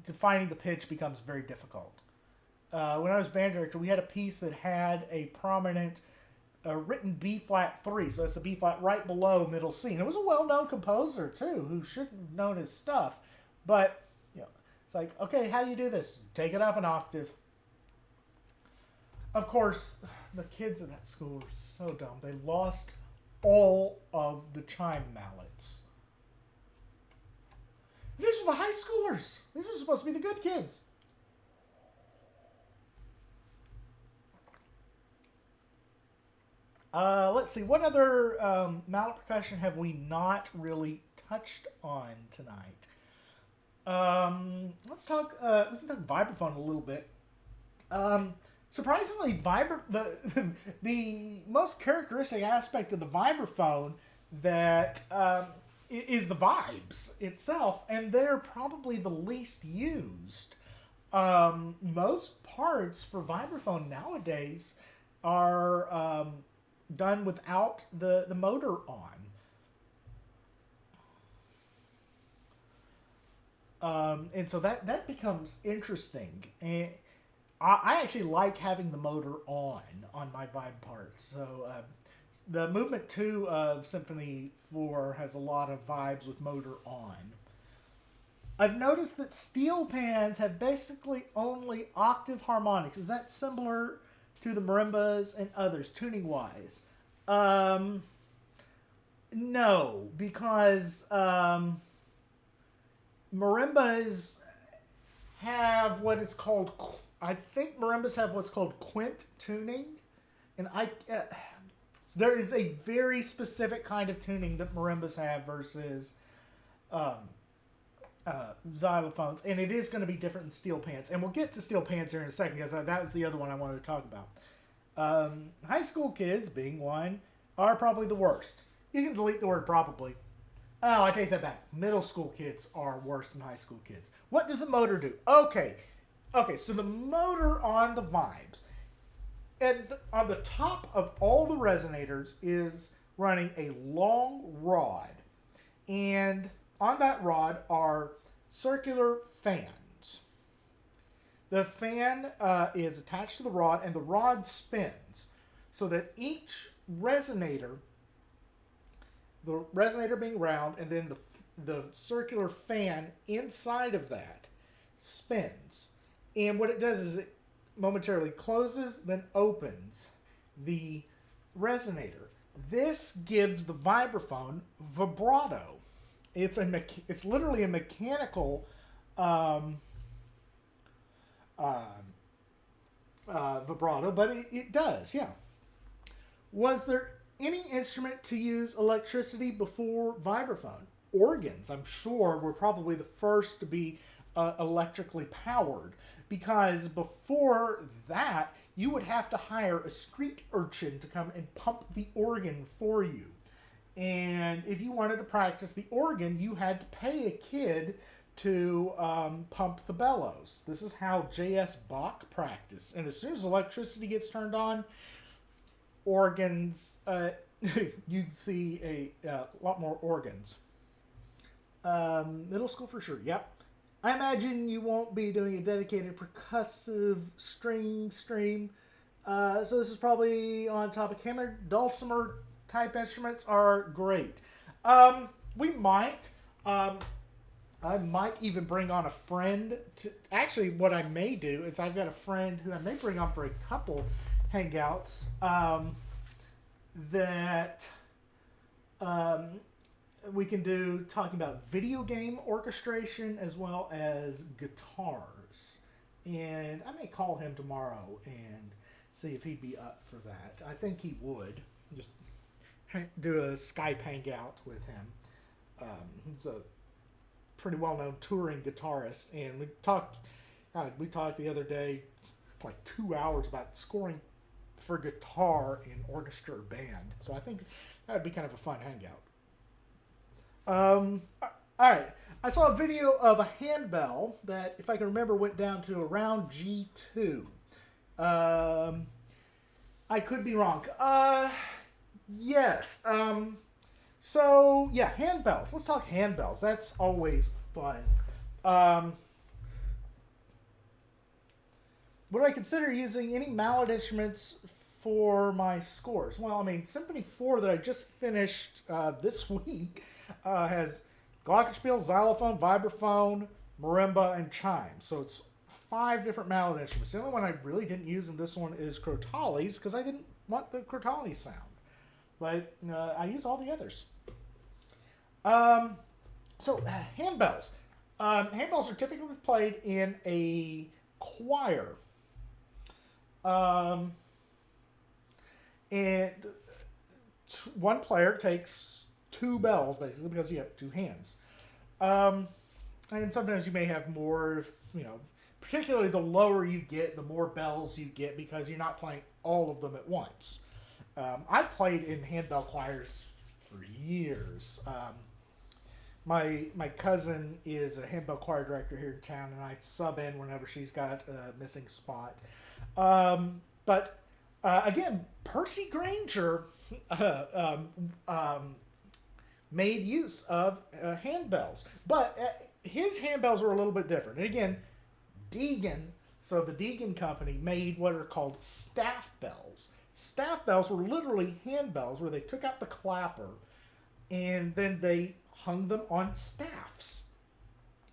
defining the pitch becomes very difficult. When I was band director, we had a piece that had a prominent written B flat 3, so that's the B flat right below middle C. And it was a well-known composer too, who should have known his stuff. But it's like, okay, how do you do this? Take it up an octave. Of course, the kids at that school were so dumb. They lost all of the chime mallets. These were the high schoolers. These were supposed to be the good kids. Let's see. What other mallet percussion have we not really touched on tonight? Let's talk. We can talk vibraphone a little bit. Surprisingly, the most characteristic aspect of the vibraphone that is the vibes itself, and they're probably the least used. Most parts for vibraphone nowadays are done without the motor on. And so that becomes interesting. And I actually like having the motor on my vibe parts. So the movement 2 of Symphony 4 has a lot of vibes with motor on. I've noticed that steel pans have basically only octave harmonics. Is that similar to the marimbas and others, tuning wise? No, because marimbas have what is called, I think marimbas have what's called quint tuning. And there is a very specific kind of tuning that marimbas have versus xylophones, and it is going to be different in steel pans. And we'll get to steel pans here in a second, because that was the other one I wanted to talk about. High school kids, being one, are probably the worst. You can delete the word probably. Oh, I take that back. Middle school kids are worse than high school kids. What does the motor do? Okay, so the motor on the vibes, and on the top of all the resonators is running a long rod, and on that rod are circular fans. The fan is attached to the rod, and the rod spins so that each resonator, the resonator being round, and then the circular fan inside of that spins. And what it does is it momentarily closes, then opens the resonator. This gives the vibraphone vibrato. It's literally a mechanical vibrato, but it does, yeah. Was there any instrument to use electricity before vibraphone? Organs, I'm sure, were probably the first to be electrically powered, because before that, you would have to hire a street urchin to come and pump the organ for you. And if you wanted to practice the organ, you had to pay a kid to pump the bellows. This is how J.S. Bach practiced. And as soon as electricity gets turned on, organs, you see a lot more organs. Middle school for sure, yep. I imagine you won't be doing a dedicated percussive string stream. So this is probably on topic. Hammer, dulcimer type instruments are great. We might. I might even bring on a friend to. Actually, what I may do is I've got a friend who I may bring on for a couple hangouts. That we can do talking about video game orchestration as well as guitars. And I may call him tomorrow and see if he'd be up for that. I think he would. Just do a Skype hangout with him. He's a pretty well-known touring guitarist, and we talked the other day like 2 hours about scoring for guitar in orchestra or band. So I think that would be kind of a fun hangout. All right. I saw a video of a handbell that, if I can remember, went down to around G2. I could be wrong. Yes. So, yeah, handbells. Let's talk handbells. That's always fun. Would I consider using any mallet instruments for my scores? Well, I mean, Symphony 4 that I just finished this week has Glockenspiels, Xylophone, Vibraphone, Marimba, and chime. So it's 5 different mallet instruments. The only one I really didn't use in this one is crotales, because I didn't want the crotale sound. But I use all the others. So handbells. Handbells are typically played in a choir. And one player takes 2 bells, basically, because you have 2 hands. And sometimes you may have more, particularly the lower you get, the more bells you get, because you're not playing all of them at once. I've played in handbell choirs for years. My cousin is a handbell choir director here in town, and I sub in whenever she's got a missing spot. But again, Percy Granger made use of handbells, but his handbells were a little bit different. And again, Deegan, so the Deegan company made what are called staff bells. Staff bells were literally handbells where they took out the clapper and then they hung them on staffs.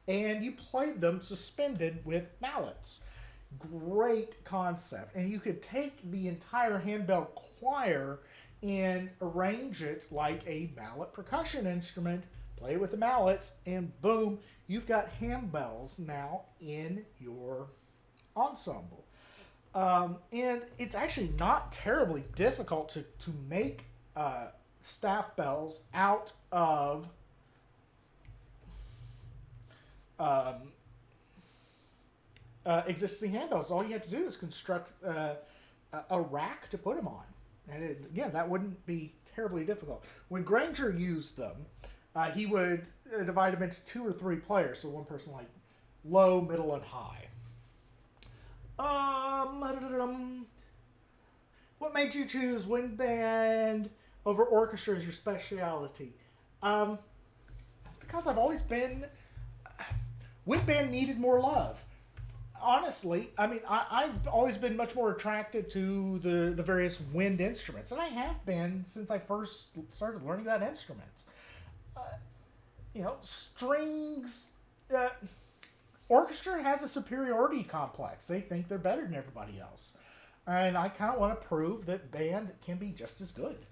And you played them suspended with mallets. Great concept. And you could take the entire handbell choir and arrange it like a mallet percussion instrument, play with the mallets, and boom, you've got handbells now in your ensemble. And it's actually not terribly difficult to make staff bells out of existing handbells. All you have to do is construct a rack to put them on. And again, that wouldn't be terribly difficult. When Granger used them, he would divide them into 2 or 3 players. So one person like low, middle, and high. What made you choose wind band over orchestra as your specialty? Because I've always been... Wind band needed more love. Honestly, I mean, I've always been much more attracted to the various wind instruments, and I have been since I first started learning about instruments. Strings. Orchestra has a superiority complex. They think they're better than everybody else, and I kind of want to prove that band can be just as good.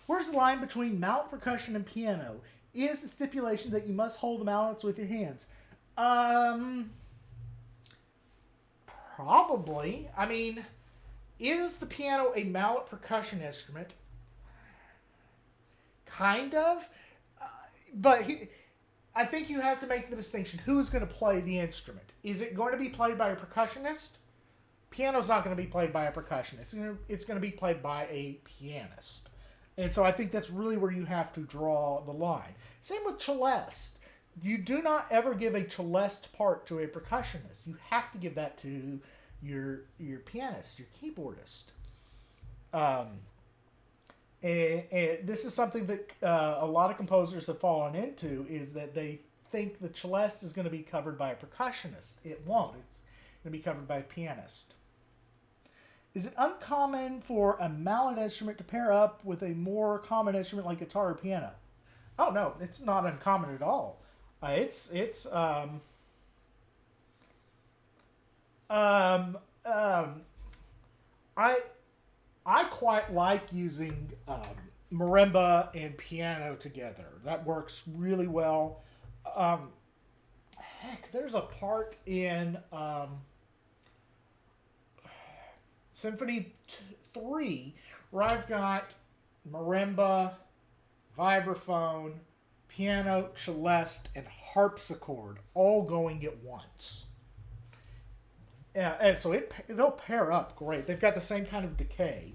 Where's the line between mallet percussion and piano? Is the stipulation that you must hold the mallets with your hands? Probably. I mean, is the piano a mallet percussion instrument? Kind of. I think you have to make the distinction. Who's going to play the instrument? Is it going to be played by a percussionist? Piano's not going to be played by a percussionist. It's going to be played by a pianist. And so I think that's really where you have to draw the line. Same with celeste. You do not ever give a celeste part to a percussionist. You have to give that to your pianist, your keyboardist. And this is something that a lot of composers have fallen into, is that they think the celeste is going to be covered by a percussionist. It won't. It's going to be covered by a pianist. Is it uncommon for a mallet instrument to pair up with a more common instrument like guitar or piano? Oh no, it's not uncommon at all. I quite like using marimba and piano together. That works really well. There's a part in Symphony 3 where I've got marimba, vibraphone, piano, celeste, and harpsichord all going at once. Yeah, and so they'll pair up great. They've got the same kind of decay.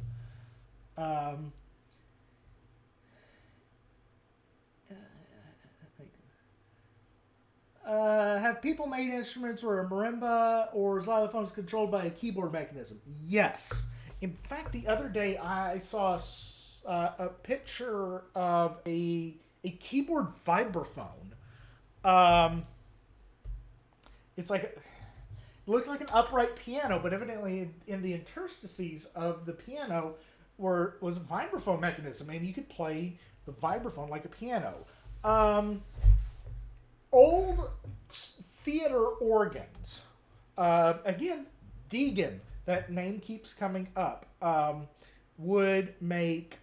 Have people made instruments where a marimba or xylophone is controlled by a keyboard mechanism? Yes. In fact, the other day I saw a picture of a keyboard vibraphone. It looks like an upright piano, but evidently in the interstices of the piano was a vibraphone mechanism, and you could play the vibraphone like a piano. Old theater organs, again, Deegan, that name keeps coming up, would make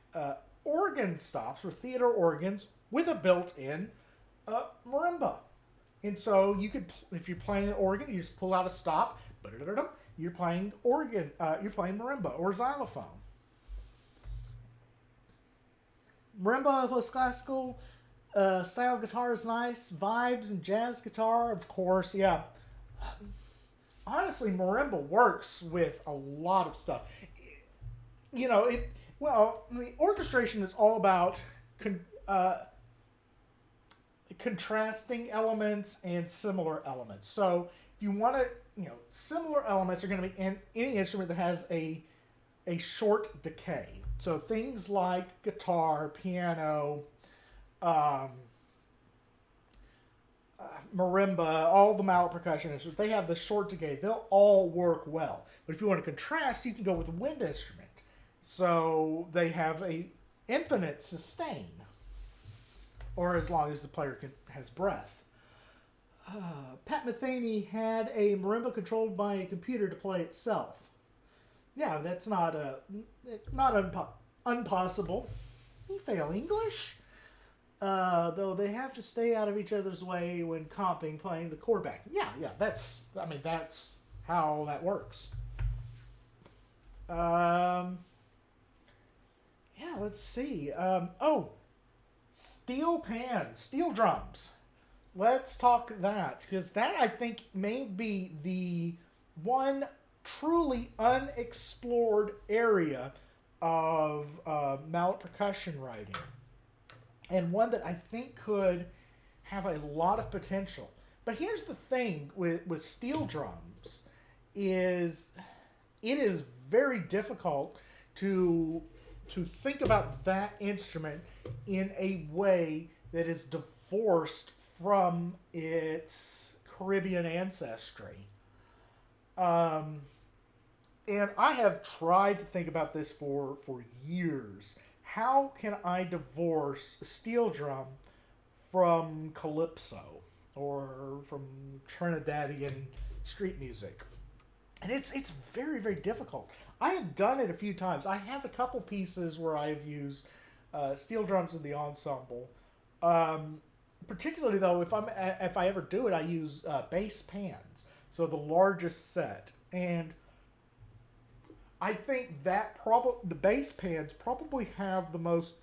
organ stops for theater organs with a built-in marimba. And so you could, if you're playing an organ, you just pull out a stop, you're playing organ, you're playing marimba or xylophone. Marimba plus classical style guitar is nice. Vibes and jazz guitar, of course, yeah. Honestly, marimba works with a lot of stuff. Well, I mean, orchestration is all about con- uh, contrasting elements and similar elements. So if you want to, similar elements are going to be in any instrument that has a short decay. So things like guitar, piano, um, marimba, all the mallet percussion instruments, they have the short decay. They'll all work well. But if you want to contrast, you can go with a wind instrument. So they have a infinite sustain, or as long as the player has breath. Pat Metheny had a marimba controlled by a computer to play itself. Yeah, that's not unpossible. He fail English. Though they have to stay out of each other's way when comping playing the chord back. Yeah, that's how that works. Yeah, let's see. Steel pans, steel drums. Let's talk that, because that I think may be the one truly unexplored area of mallet percussion writing, and one that I think could have a lot of potential. But here's the thing with steel drums is it is very difficult to think about that instrument in a way that is divorced from its Caribbean ancestry. And I have tried to think about this for years. How can I divorce a steel drum from calypso or from Trinidadian street music? And it's very, very difficult. I have done it a few times. I have a couple pieces where I've used steel drums in the ensemble. Particularly though, if I ever do it, I use bass pans, so the largest set, and I think that the bass pans probably have the most,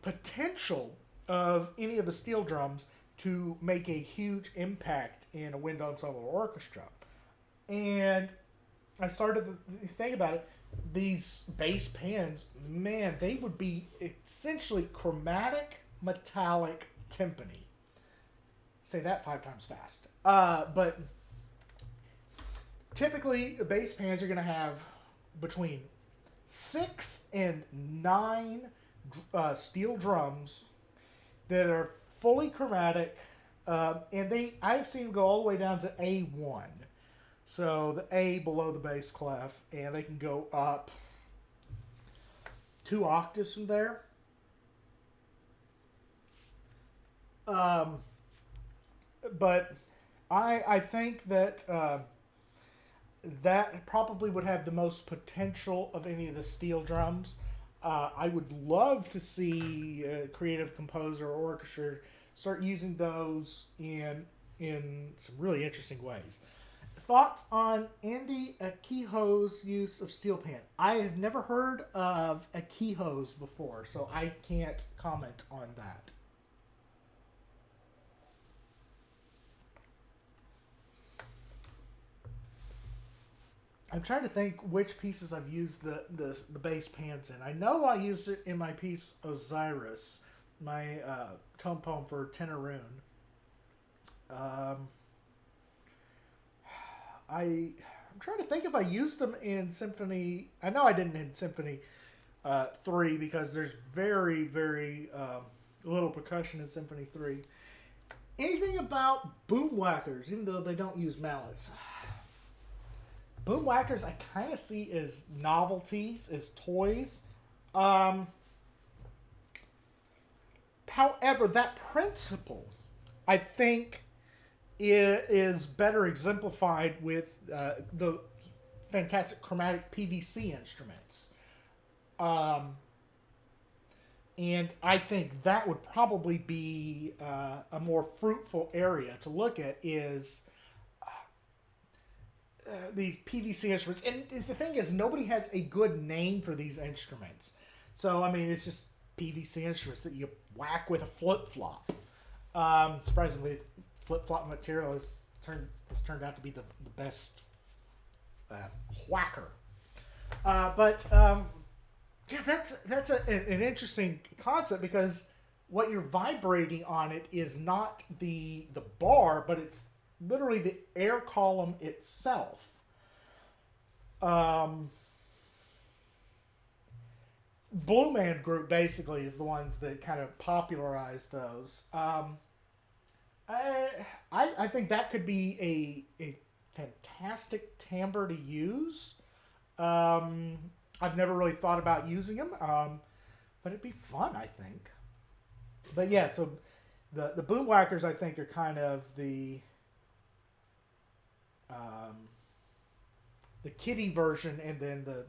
potential of any of the steel drums to make a huge impact in a wind ensemble orchestra. And I started to think about it. These bass pans, man, they would be essentially chromatic, metallic timpani. Say that 5 times fast. But typically, bass pans are going to have between 6 and 9 steel drums that are fully chromatic, and I've seen them go all the way down to A1. So the A below the bass clef, and they can go up 2 octaves from there. But I think that that probably would have the most potential of any of the steel drums. I would love to see a creative composer or orchestra start using those in some really interesting ways. Thoughts on Andy Akiho's use of steel pan? I have never heard of Akiho's before, so I can't comment on that. I'm trying to think which pieces I've used the bass pans in. I know I used it in my piece Osiris, my tone poem for Tenorune. I'm trying to think if I used them in Symphony. I know I didn't in Symphony 3 because there's very, very little percussion in Symphony 3. Anything about boom whackers, even though they don't use mallets? Boom whackers I kind of see as novelties, as toys. However, that principle, I think, is better exemplified with the fantastic chromatic PVC instruments. And I think that would probably be a more fruitful area to look at is these PVC instruments. And the thing is, nobody has a good name for these instruments. So, I mean, it's just PVC instruments that you whack with a flip-flop. Surprisingly, flip-flop material has turned out to be the best whacker. But Yeah, that's an interesting concept because what you're vibrating on it is not the bar, but it's literally the air column itself. Um, Blue Man Group basically is the ones that kind of popularized those. I, I think that could be a fantastic timbre to use. Um, I've never really thought about using them, but it'd be fun, I think. But yeah, so the boom whackers I think are kind of um, the kiddie version, and then the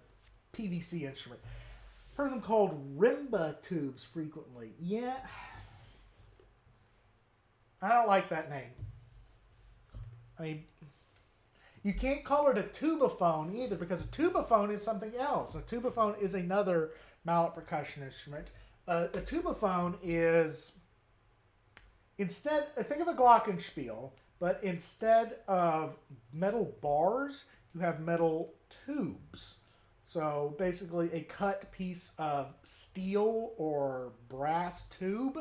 PVC instrument. Heard them called Rimba tubes frequently. Yeah, I don't like that name. I mean, you can't call it a tubaphone either because a tubaphone is something else. A tubaphone is another mallet percussion instrument. A tubaphone is instead, think of a glockenspiel, but instead of metal bars, you have metal tubes. So basically, a cut piece of steel or brass tube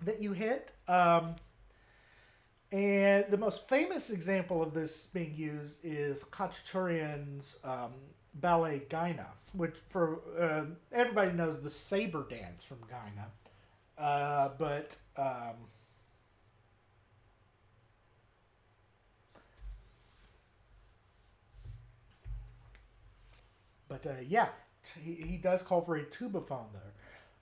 that you hit. And the most famous example of this being used is Khachaturian's ballet Gaina, which for everybody knows the saber dance from Gaina. Yeah, he does call for a tubaphone there.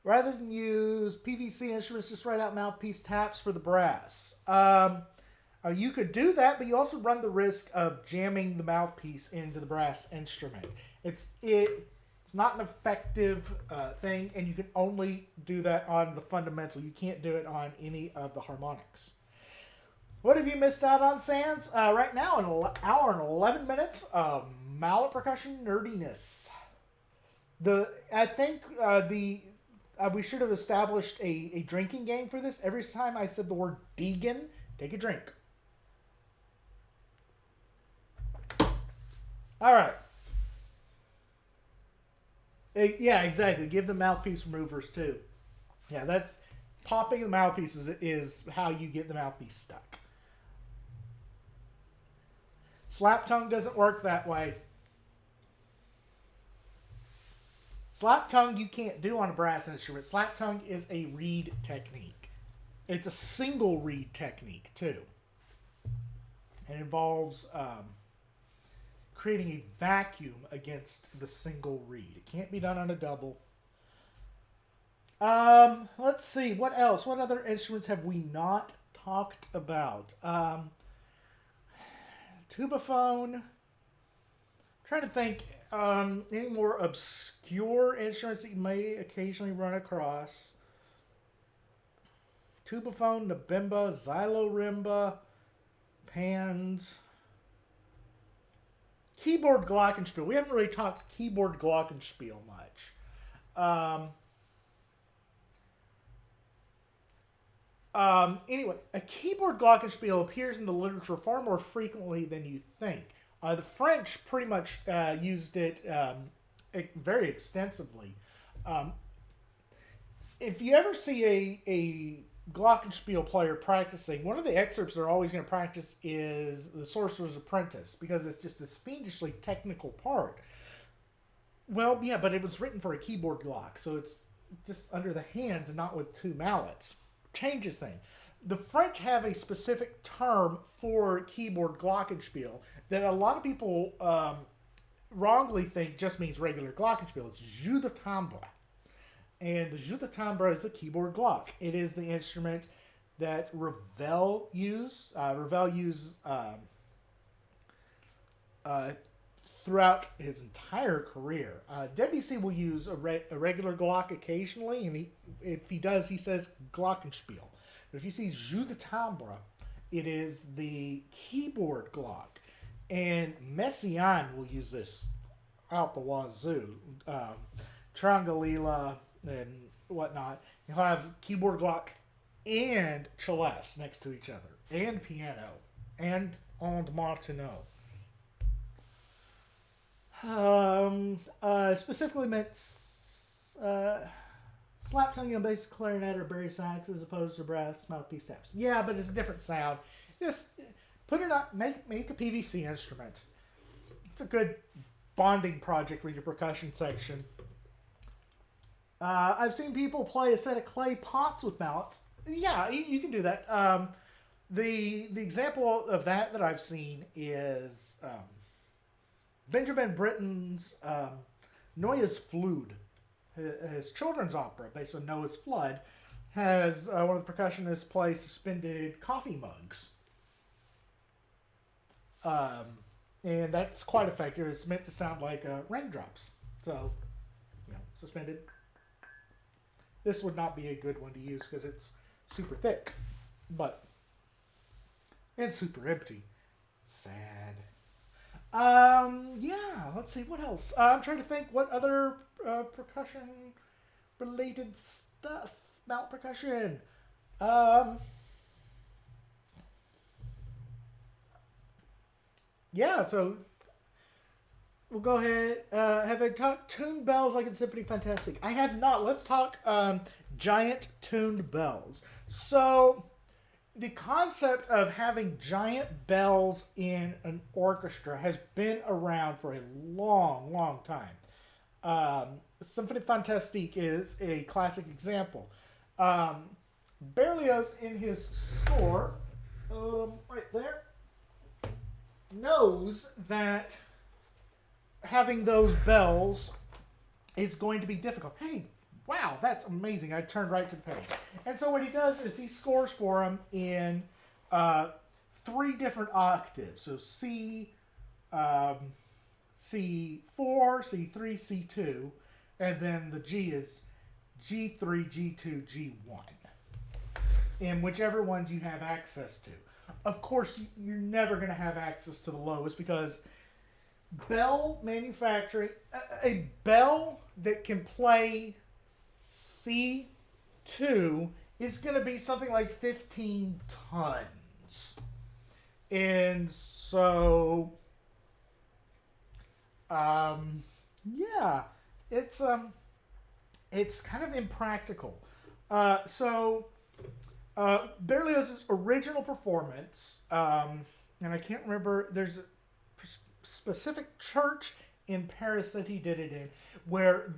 Rather than use PVC instruments, just write out mouthpiece taps for the brass. You could do that, but you also run the risk of jamming the mouthpiece into the brass instrument. It's not an effective thing, and you can only do that on the fundamental. You can't do it on any of the harmonics. What have you missed out on, Sans? Right now, an hour and 11 minutes of mallet percussion nerdiness. I think we should have established a drinking game for this. Every time I said the word Deegan, take a drink. All right. Yeah, exactly. Give them mouthpiece removers too. Yeah, that's popping the mouthpieces is how you get the mouthpiece stuck. Slap tongue doesn't work that way. Slap tongue you can't do on a brass instrument. Slap tongue is a reed technique. It's a single reed technique too. It involves creating a vacuum against the single reed. It can't be done on a double. Let's see. What else? What other instruments have we not talked about? Tubaphone. I'm trying to think any more obscure instruments that you may occasionally run across. Tubaphone, nabimba, xylorimba, pans. Keyboard glockenspiel. We haven't really talked keyboard glockenspiel much. Anyway, a keyboard glockenspiel appears in the literature far more frequently than you think. The French pretty much used it very extensively. If you ever see a glockenspiel player practicing, one of the excerpts they're always going to practice is The Sorcerer's Apprentice, because it's just this fiendishly technical part. Well, yeah, but it was written for a keyboard glock, so it's just under the hands and not with two mallets. Changes things. The French have a specific term for keyboard glockenspiel that a lot of people wrongly think just means regular glockenspiel. It's jeu de timbre. And the jeu de timbre is the keyboard glock. It is the instrument that Ravel used. Ravel used throughout his entire career. Debussy will use a regular glock occasionally, and if he does, he says glockenspiel. But if you see jeu de timbre, it is the keyboard glock. And Messiaen will use this out the wazoo. Trangalila and whatnot. You'll have keyboard glock and celeste next to each other, and piano, and en Martineau. Specifically meant slap tongue on bass clarinet or bari sax as opposed to brass mouthpiece taps. Yeah, but it's a different sound. Just put it up, make a PVC instrument. It's a good bonding project with your percussion section. I've seen people play a set of clay pots with mallets. Yeah, you can do that. The example of that I've seen is Benjamin Britten's Noah's Flood, his children's opera based on Noah's Flood, has one of the percussionists play suspended coffee mugs. And that's quite effective. It's meant to sound like raindrops. So, suspended. This would not be a good one to use because it's super thick. But, and super empty. Sad. Yeah, let's see, what else? I'm trying to think what other percussion related stuff. Mallet percussion. Yeah, so we'll go ahead. Have I talked tuned bells like in Symphony Fantastic? I have not. Let's talk giant tuned bells. So the concept of having giant bells in an orchestra has been around for a long, long time. Symphony Fantastique is a classic example. Berlioz, in his score, right there, knows that having those bells is going to be difficult. Hey, wow, that's amazing. I turned right to the page. And so what he does is he scores for them in 3 different octaves. So C, C4, C3, C2, and then the G is G3, G2, G1. In whichever ones you have access to. Of course, you're never going to have access to the lowest because bell manufacturing, a bell that can play C2 is going to be something like 15 tons. And so, yeah, it's kind of impractical. Berlioz's original performance, and I can't remember, there's a specific church in Paris that he did it in, where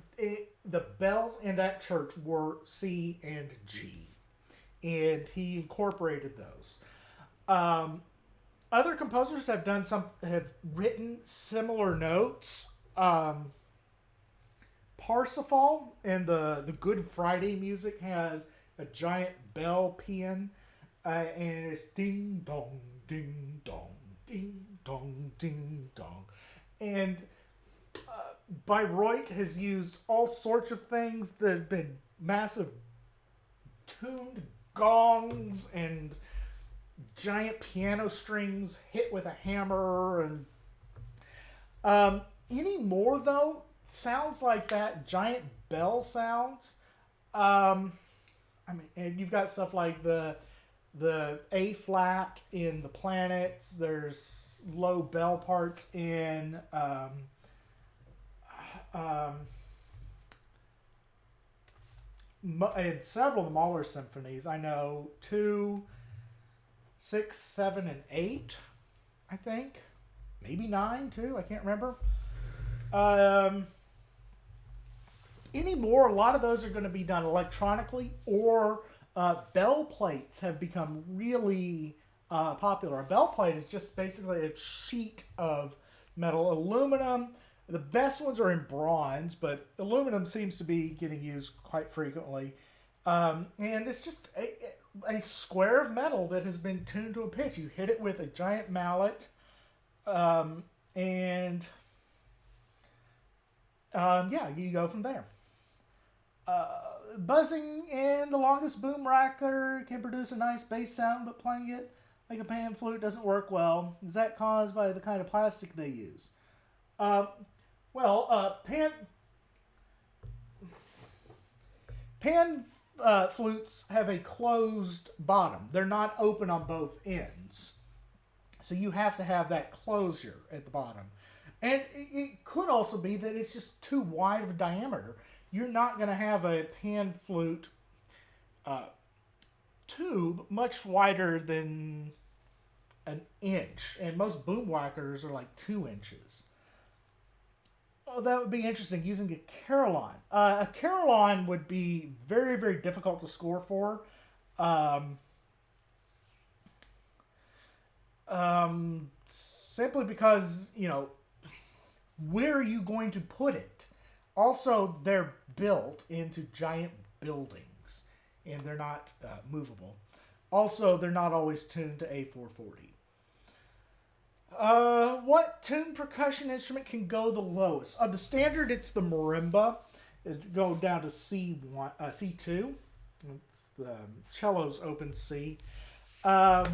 the bells in that church were C and G. And he incorporated those. Other composers have written similar notes. Parsifal in the Good Friday music has a giant bell paean, and it's ding dong, ding dong, ding dong, ding dong. And Bayreuth has used all sorts of things that have been massive tuned gongs and giant piano strings hit with a hammer. And anymore, though, sounds like that giant bell sounds. And you've got stuff like the A flat in the planets. There's low bell parts in in several of the Mahler symphonies. I know 2, 6, 7, and 8. I think maybe 9 too. I can't remember. Anymore, a lot of those are going to be done electronically, or bell plates have become really popular. A bell plate is just basically a sheet of metal, aluminum. The best ones are in bronze, but aluminum seems to be getting used quite frequently. And it's just a square of metal that has been tuned to a pitch. You hit it with a giant mallet, and you go from there. Buzzing in the longest boom racker can produce a nice bass sound, but playing it like a pan flute doesn't work well. Is that caused by the kind of plastic they use? Pan flutes have a closed bottom. They're not open on both ends. So you have to have that closure at the bottom. And it could also be that it's just too wide of a diameter. You're not going to have a pan flute uh, tube much wider than an inch, and most boom whackers are like 2 inches. Oh, that would be interesting using a carillon. A carillon would be very, very difficult to score for. Um, simply because, where are you going to put it? Also, they're built into giant buildings, and they're not movable. Also, they're not always tuned to A440. What tune percussion instrument can go the lowest? The standard, it's the marimba. It go down to C1, C2. It's the cello's open C. Um,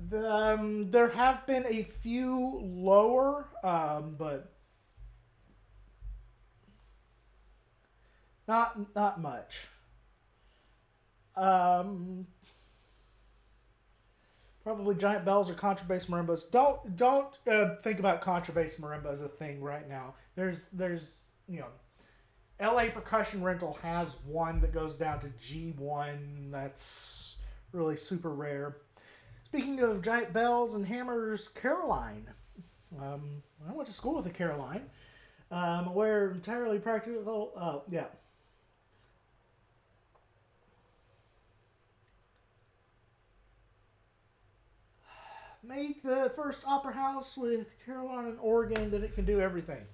there have been a few lower, but not much. Um, Probably giant bells or contrabass marimbas. Don't think about contrabass marimba as a thing right now. There's L.A. Percussion Rental has one that goes down to G1. That's really super rare. Speaking of giant bells and hammers, Caroline. I went to school with a Caroline. Where entirely practical. Yeah. Make the first opera house with Caroline and organ that it can do everything.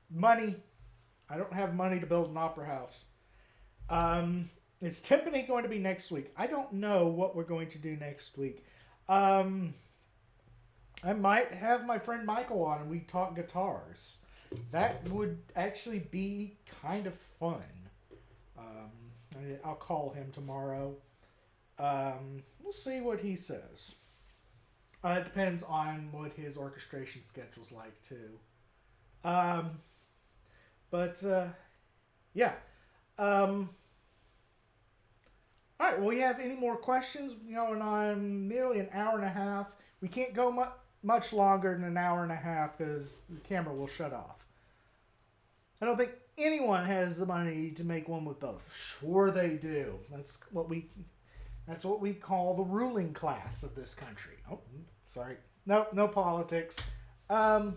Money. I don't have money to build an opera house. Is Timpani going to be next week? I don't know what we're going to do next week. I might have my friend Michael on and we talk guitars. That would actually be kind of fun. I'll call him tomorrow. We'll see what he says. It depends on what his orchestration schedule's like too. Yeah. All right. Well, we have any more questions? Going on nearly an hour and a half. We can't go much longer than an hour and a half because the camera will shut off. I don't think anyone has the money to make one with both. Sure, they do. That's what we call the ruling class of this country. Oh, sorry. No politics. Yeah.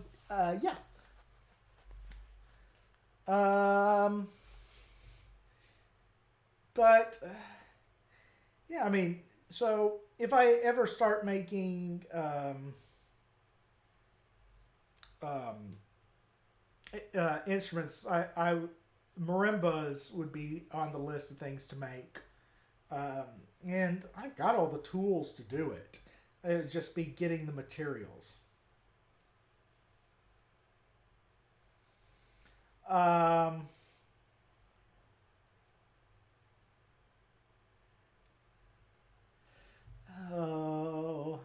But yeah, I mean, so if I ever start making instruments, I marimbas would be on the list of things to make. And I've got all the tools to do it. It would just be getting the materials. Oh, I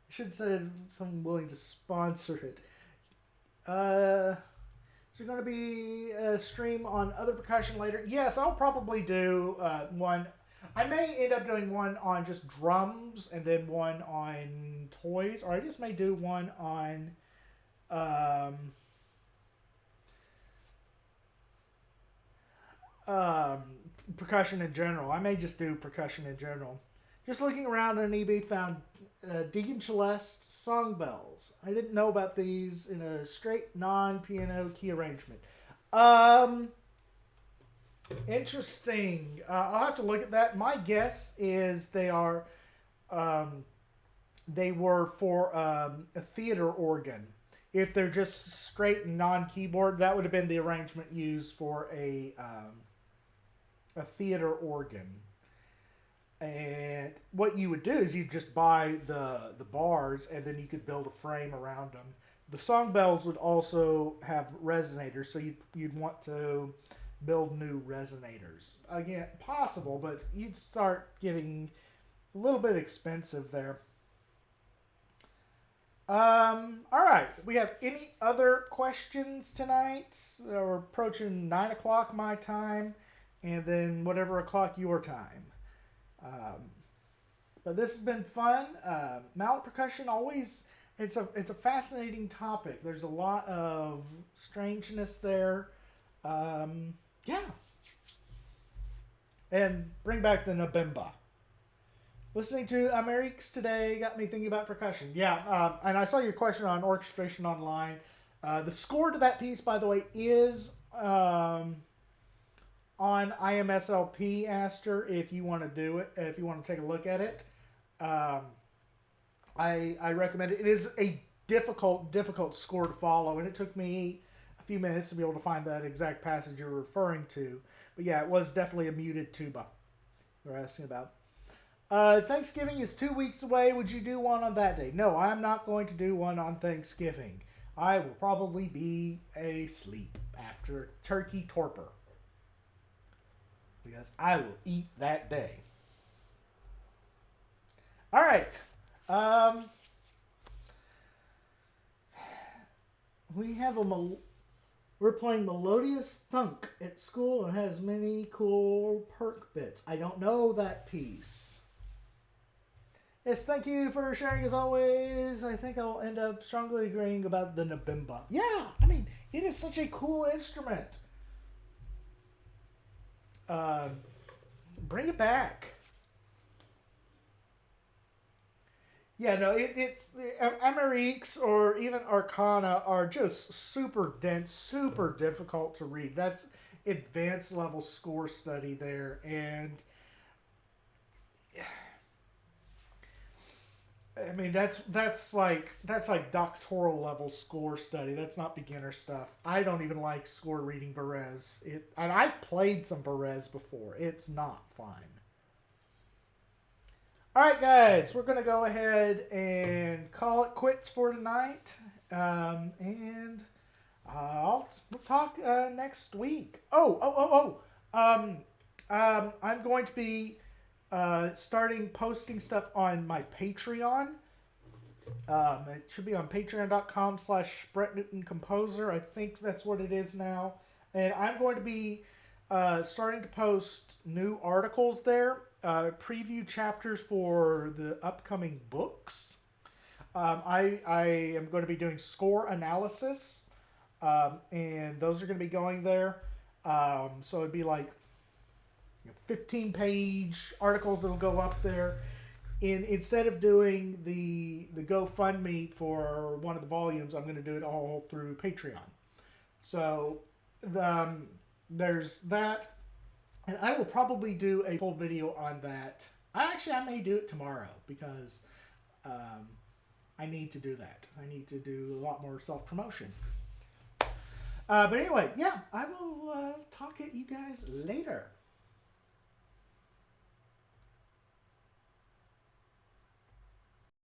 should say someone willing to sponsor it. Is there going to be a stream on other percussion later? Yes, I'll probably do one. I may end up doing one on just drums and then one on toys, or I just may do one on percussion in general. I may just do percussion in general. Just looking around on eBay, found Deacon Celeste song bells. I didn't know about these in a straight non-piano key arrangement. Interesting. I'll have to look at that. My guess is they were for a theater organ. If they're just straight non-keyboard, that would have been the arrangement used for a theater organ. And what you would do is you just buy the bars and then you could build a frame around them. The song bells would also have resonators, so you'd want to build new resonators. Again, possible, but you'd start getting a little bit expensive there. All right. We have any other questions tonight? We're approaching 9 o'clock my time, and then whatever o'clock your time. But this has been fun. Mallet Percussion always it's a fascinating topic. There's a lot of strangeness there. Yeah, and bring back the Nabimba. Listening to Ameriques today got me thinking about percussion. Yeah, and I saw your question on orchestration online. The score to that piece, by the way, is on IMSLP, Aster, if you want to do it, if you want to take a look at it. I recommend it. It is a difficult score to follow, and it took me a few minutes to be able to find that exact passage you're referring to. But yeah, it was definitely a muted tuba you're asking about. Thanksgiving is 2 weeks away. Would you do one on that day? No, I'm not going to do one on Thanksgiving. I will probably be asleep after turkey torpor. Because I will eat that day. All right. We have we're playing Melodious Thunk at school and has many cool perk bits. I don't know that piece. Yes, thank you for sharing as always. I think I'll end up strongly agreeing about the Nabimba. Yeah, I mean, it is such a cool instrument. Bring it back. Yeah, no, it's Ameriques or even Arcana are just super dense, super difficult to read. That's advanced level score study there, and I mean that's like doctoral level score study. That's not beginner stuff. I don't even like score reading Varese. And I've played some Varese before. It's not fun. All right, guys, we're going to go ahead and call it quits for tonight. And we'll talk next week. I'm going to be starting posting stuff on my Patreon. It should be on patreon.com/Brett Newton Composer. I think that's what it is now. And I'm going to be starting to post new articles there. Preview chapters for the upcoming books. I am going to be doing score analysis, and those are going to be going there. So it'd be like 15-page articles that'll go up there. Instead of doing the GoFundMe for one of the volumes, I'm going to do it all through Patreon. So there's that. And I will probably do a full video on that. I may do it tomorrow because I need to do that. I need to do a lot more self-promotion. But anyway, yeah, I will talk at you guys later.